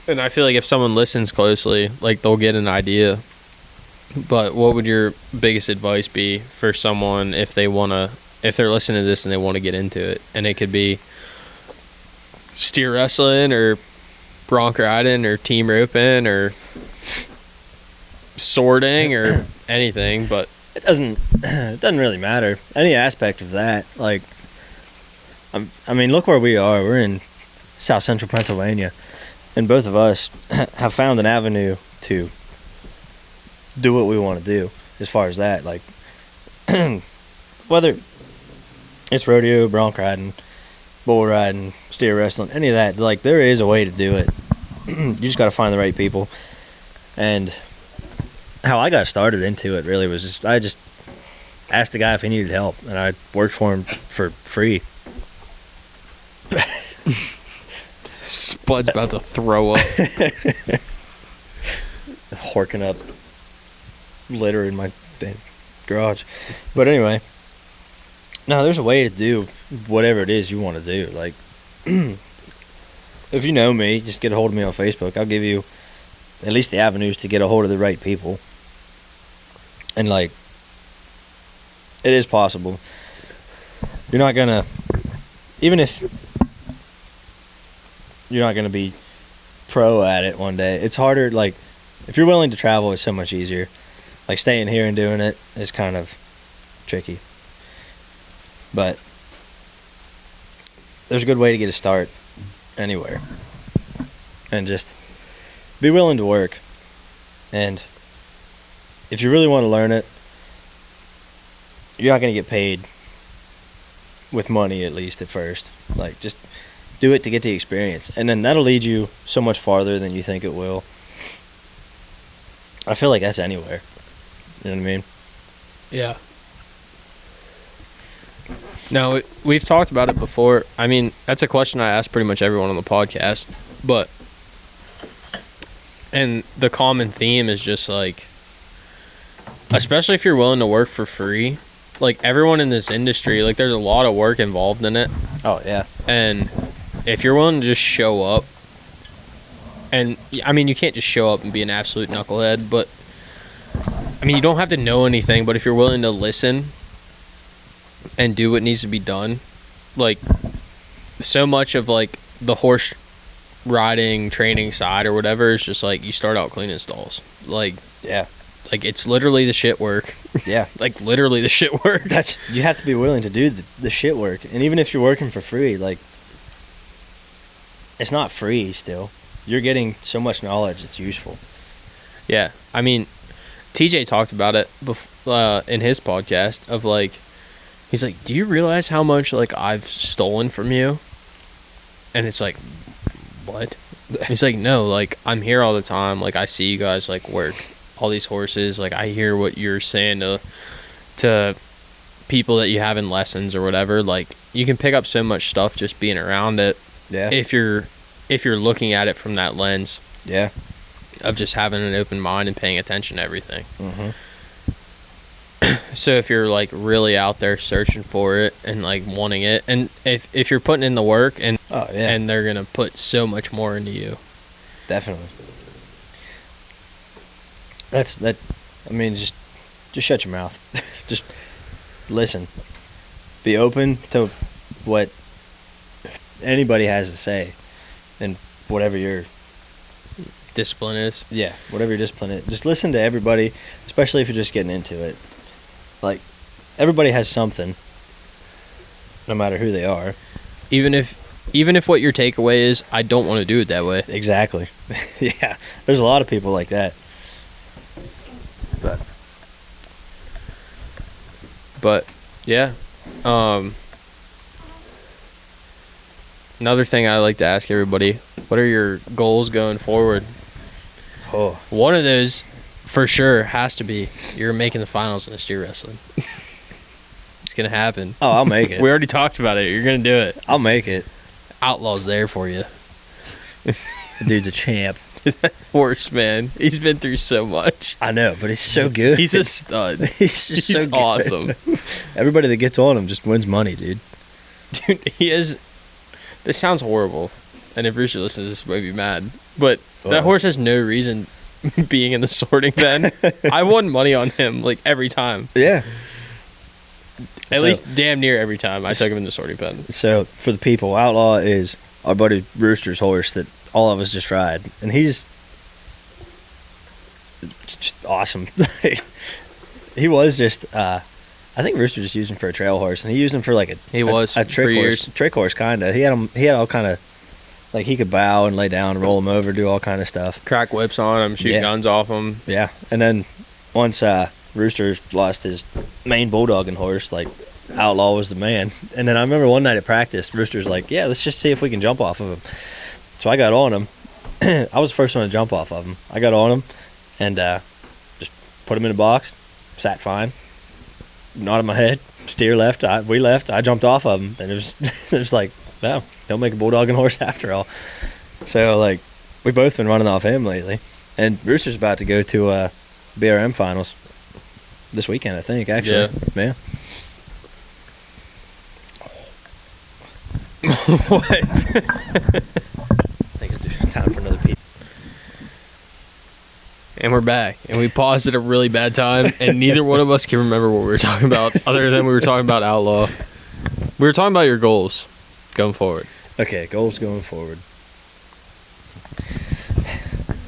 Speaker 2: And I feel like if someone listens closely, like they'll get an idea But what would your biggest advice be for someone if they're listening to this and they want to get into it? And it could be steer wrestling or bronc riding or team roping or sorting or anything, but
Speaker 3: it doesn't really matter. Any aspect of that, like, I mean, look where we are. We're in South Central Pennsylvania, and both of us have found an avenue to do what we want to do as far as that. Like, whether it's rodeo, bronc riding, bull riding, steer wrestling, any of that, like, there is a way to do it. You just got to find the right people. And how I got started into it really was I just asked the guy if he needed help, and I worked for him for free.
Speaker 2: Spud's about to throw up.
Speaker 3: Horking up litter in my damn garage. But anyway, no, there's a way to do whatever it is you want to do. Like, if you know me, just get a hold of me on Facebook. I'll give you at least the avenues to get a hold of the right people. And, like, it is possible. You're not gonna, even if you're not gonna be pro at it one day, it's harder. Like, if you're willing to travel, it's so much easier. Like, staying here and doing it is kind of tricky. But there's a good way to get a start anywhere. And just be willing to work. And if you really want to learn it, you're not going to get paid with money, at least at first. Like, just do it to get the experience. And then that'll lead you so much farther than you think it will. I feel like that's anywhere. You know what I mean?
Speaker 2: Yeah. No, we've talked about it before. I mean, that's a question I ask pretty much everyone on the podcast. But, and the common theme is just like, especially if you're willing to work for free, like, everyone in this industry, like, there's a lot of work involved in it.
Speaker 3: Oh, yeah.
Speaker 2: And if you're willing to just show up, and, I mean, you can't just show up and be an absolute knucklehead, but, I mean, you don't have to know anything, but if you're willing to listen and do what needs to be done, like, so much of, like, the horse riding training side or whatever is just, like, you start out cleaning stalls. Like,
Speaker 3: Yeah.
Speaker 2: like, it's literally the shit work.
Speaker 3: Yeah.
Speaker 2: Like, literally the shit work.
Speaker 3: You have to be willing to do the shit work. And even if you're working for free, like, it's not free still. You're getting so much knowledge, it's useful.
Speaker 2: Yeah. I mean, TJ talked about it in his podcast of, like, he's like, do you realize how much, like, I've stolen from you? And it's like, what? He's like, no, like, I'm here all the time. Like, I see you guys, like, work all these horses. Like, I hear what you're saying to people that you have in lessons or whatever. Like, you can pick up so much stuff just being around it.
Speaker 3: Yeah.
Speaker 2: If you're looking at it from that lens.
Speaker 3: Yeah.
Speaker 2: Of just having an open mind and paying attention to everything.
Speaker 3: Mm-hmm.
Speaker 2: So if you're, like, really out there searching for it and, like, wanting it, and if you're putting in the work and and they're gonna put so much more into you.
Speaker 3: Definitely. I mean, just shut your mouth. Just listen. Be open to what anybody has to say, and whatever your
Speaker 2: discipline is.
Speaker 3: Yeah, whatever your discipline is. Just listen to everybody, especially if you're just getting into it. Like, everybody has something, no matter who they are.
Speaker 2: Even if what your takeaway is, I don't want to do it that way.
Speaker 3: Exactly. Yeah, there's a lot of people like that.
Speaker 2: But yeah. Another thing I like to ask everybody, what are your goals going forward?
Speaker 3: Oh.
Speaker 2: One of those, for sure, has to be you're making the finals in the steer wrestling. It's going to happen.
Speaker 3: Oh, I'll make it.
Speaker 2: We already talked about it. You're going to do it.
Speaker 3: I'll make it.
Speaker 2: Outlaw's there for you.
Speaker 3: The dude's a champ.
Speaker 2: Horse, man. He's been through so much.
Speaker 3: I know, but he's so good.
Speaker 2: He's a stud.
Speaker 3: He's so good.
Speaker 2: Awesome.
Speaker 3: Everybody that gets on him just wins money, dude.
Speaker 2: Dude, he is... This sounds horrible. And if Richard listens to this, he might be mad. But that horse has no reason being in the sorting pen. I won money on him like every time.
Speaker 3: Yeah.
Speaker 2: At least damn near every time I took him in the sorting pen.
Speaker 3: So for the people, Outlaw is our buddy Rooster's horse that all of us just ride, and he's just awesome. He was just, I think Rooster just used him for a trail horse, and he used him for like a trick
Speaker 2: for years.
Speaker 3: Trick horse kind of. He had all kind of, like he could bow and lay down, and roll him over, do all kind of stuff.
Speaker 2: Crack whips on him, shoot guns off him.
Speaker 3: Yeah, and then once Rooster lost his main bulldogging horse, like Outlaw was the man. And then I remember one night at practice, Rooster's like, "Yeah, let's just see if we can jump off of him." So I got on him. I was the first one to jump off of him. I got on him and just put him in a box. Sat fine. Nodded my head. Steer left. We left. I jumped off of him, and it was like, wow, don't make a bulldogging horse after all. So like, we've both been running off him lately, and Rooster's about to go to BRM finals this weekend, I think. Actually, yeah.
Speaker 2: What?
Speaker 3: I think it's time for another piece.
Speaker 2: And we're back, and we paused at a really bad time, and neither one of us can remember what we were talking about, other than we were talking about Outlaw. We were talking about your goals going forward.
Speaker 3: Okay, goals going forward.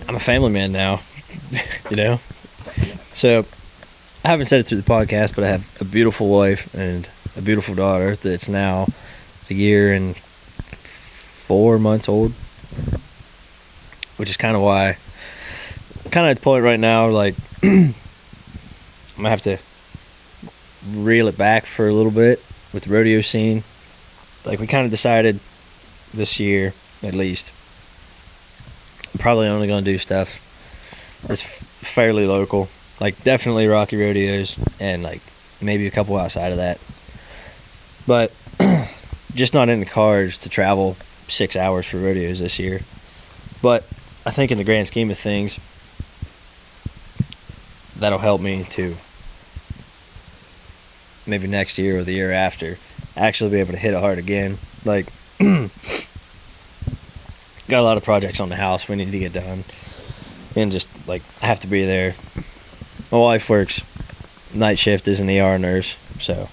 Speaker 3: I'm a family man now, you know? So, I haven't said it through the podcast, but I have a beautiful wife and a beautiful daughter that's now a year and 4 months old, which is kind of why, kind of at the point right now, like, I'm going to have to reel it back for a little bit with the rodeo scene. Like, we kind of decided this year, at least, I'm probably only going to do stuff that's fairly local. Like, definitely Rocky rodeos and, like, maybe a couple outside of that. But just not in the cards to travel 6 hours for rodeos this year. But I think in the grand scheme of things, that'll help me to maybe next year or the year after actually be able to hit it hard again. Like, got a lot of projects on the house we need to get done, and just like I have to be there. My wife works night shift as an ER nurse, so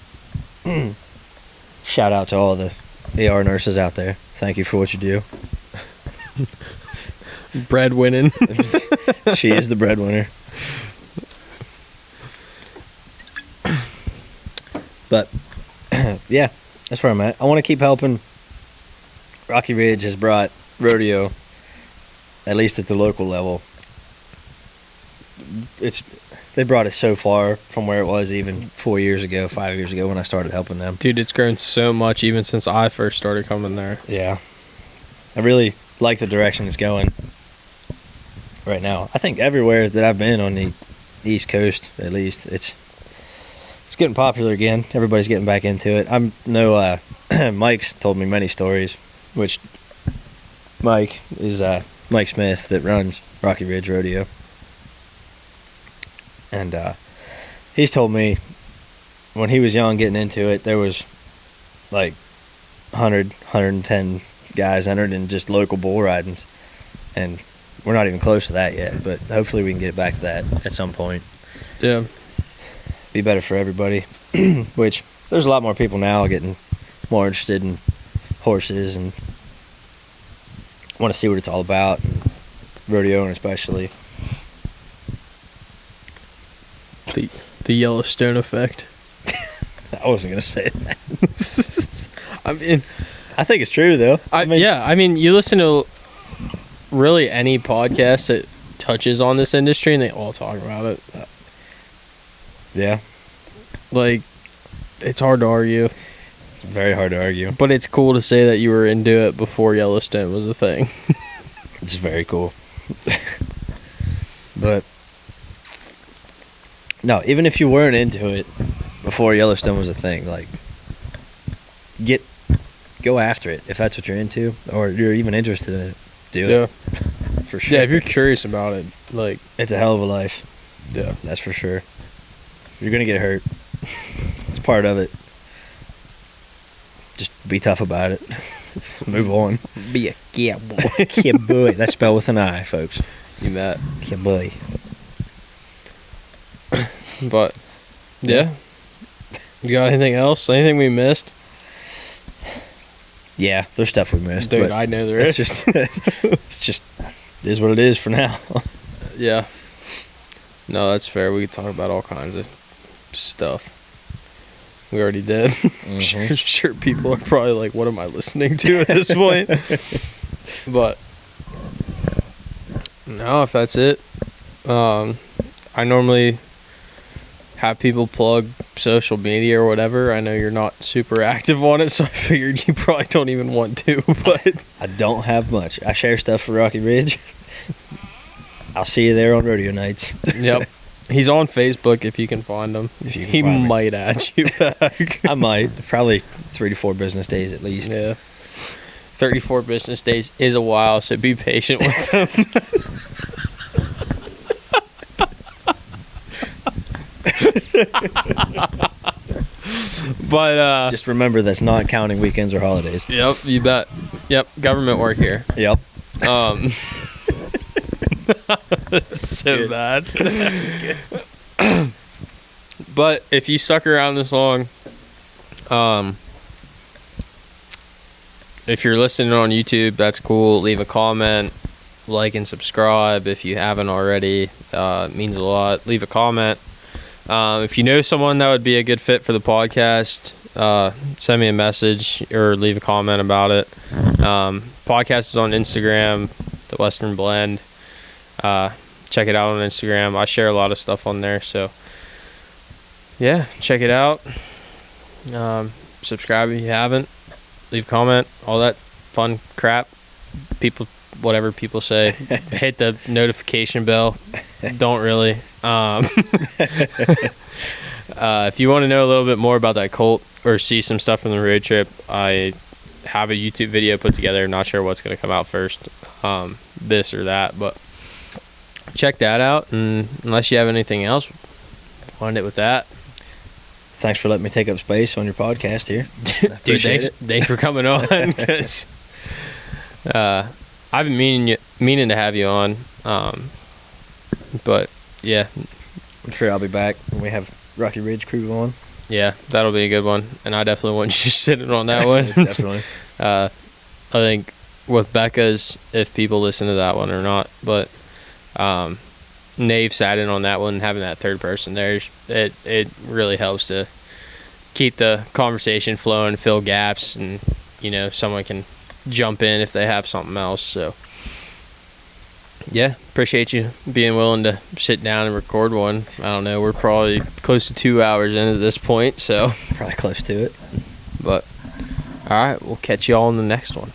Speaker 3: shout out to all the ER nurses out there. Thank you for what you do.
Speaker 2: Breadwinning.
Speaker 3: She is the breadwinner. But yeah, that's where I'm at. I want to keep helping. Rocky Ridge has brought rodeo, at least at the local level. They brought it so far from where it was even 4 years ago, 5 years ago when I started helping them.
Speaker 2: Dude, it's grown so much even since I first started coming there.
Speaker 3: Yeah. I really like the direction it's going right now. I think everywhere that I've been on the East Coast, at least, it's getting popular again. Everybody's getting back into it. Mike's told me many stories, which Mike is Mike Smith that runs Rocky Ridge Rodeo. And he's told me when he was young getting into it, there was like 100, 110 guys entered in just local bull ridings. And we're not even close to that yet, but hopefully we can get back to that at some point.
Speaker 2: Yeah.
Speaker 3: Be better for everybody. Which there's a lot more people now getting more interested in horses and want to see what it's all about, and rodeoing especially.
Speaker 2: The Yellowstone effect.
Speaker 3: I wasn't gonna say that.
Speaker 2: I mean,
Speaker 3: I think it's true though.
Speaker 2: I mean, you listen to really any podcast that touches on this industry, and they all talk about it.
Speaker 3: Yeah.
Speaker 2: Like, it's hard to argue.
Speaker 3: It's very hard to argue.
Speaker 2: But it's cool to say that you were into it before Yellowstone was a thing.
Speaker 3: It's very cool. But no, even if you weren't into it before Yellowstone was a thing, like, go after it if that's what you're into, or you're even interested in it. Do it. For sure.
Speaker 2: Yeah, if you're curious about it, like,
Speaker 3: it's a hell of a life.
Speaker 2: Yeah.
Speaker 3: That's for sure. You're gonna get hurt. It's part of it. Just be tough about it. Move on.
Speaker 2: Be a yeah boy.
Speaker 3: Yeah, boy. That's spelled with an I, folks.
Speaker 1: You bet.
Speaker 3: Yeah, boy.
Speaker 1: But yeah. You got anything else? Anything we missed?
Speaker 3: Yeah, there's stuff we missed.
Speaker 1: Dude,
Speaker 3: but
Speaker 1: I know there
Speaker 3: it's
Speaker 1: is.
Speaker 3: just it is what it is for now.
Speaker 1: Yeah. No, that's fair. We could talk about all kinds of stuff. We already did.
Speaker 3: Mm-hmm.
Speaker 1: Sure, people are probably like, what am I listening to at this point? But no, if that's it. I normally have people plug social media or whatever. I know you're not super active on it, so I figured you probably don't even want to, but
Speaker 3: I don't have much. I share stuff for Rocky Ridge. I'll see you there on rodeo nights.
Speaker 1: Yep. He's on Facebook if you can find him.
Speaker 3: If you can
Speaker 1: He
Speaker 3: find me.
Speaker 1: might add you back.
Speaker 3: I might. Probably 3 to 4 business days at least.
Speaker 1: Yeah. 34 business days is a while, so be patient with him. But
Speaker 3: Just remember that's not counting weekends or holidays.
Speaker 1: yep, you bet. Yep, government work here.
Speaker 3: Yep.
Speaker 1: So bad. But if you stuck around this long, if you're listening on YouTube, that's cool. Leave a comment, like and subscribe if you haven't already. It means a lot. Leave a comment. If you know someone that would be a good fit for the podcast, send me a message or leave a comment about it. Podcast is on Instagram, The Western Blend. Check it out on Instagram. I share a lot of stuff on there, so yeah, check it out. Subscribe if you haven't. Leave a comment, all that fun crap. People, whatever people say. Hit the notification bell. Don't really. If you want to know a little bit more about that colt or see some stuff from the road trip, I have a YouTube video put together. Not sure what's going to come out first, this or that, but check that out. And unless you have anything else, we'll end it with that.
Speaker 3: Thanks for letting me take up space on your podcast here.
Speaker 1: Dude, thanks for coming on. Cause, I've been meaning to have you on, but yeah.
Speaker 3: I'm sure I'll be back when we have Rocky Ridge crew on.
Speaker 1: Yeah, that'll be a good one, and I definitely want you sitting on that one.
Speaker 3: Definitely.
Speaker 1: I think with Becca's, if people listen to that one or not, but Nave sat in on that one, having that third person there, it really helps to keep the conversation flowing, fill gaps, and someone can jump in if they have something else. So yeah, appreciate you being willing to sit down and record one. I don't know, we're probably close to 2 hours into this point, so
Speaker 3: Probably close to it.
Speaker 1: but all right, we'll catch you all in the next one.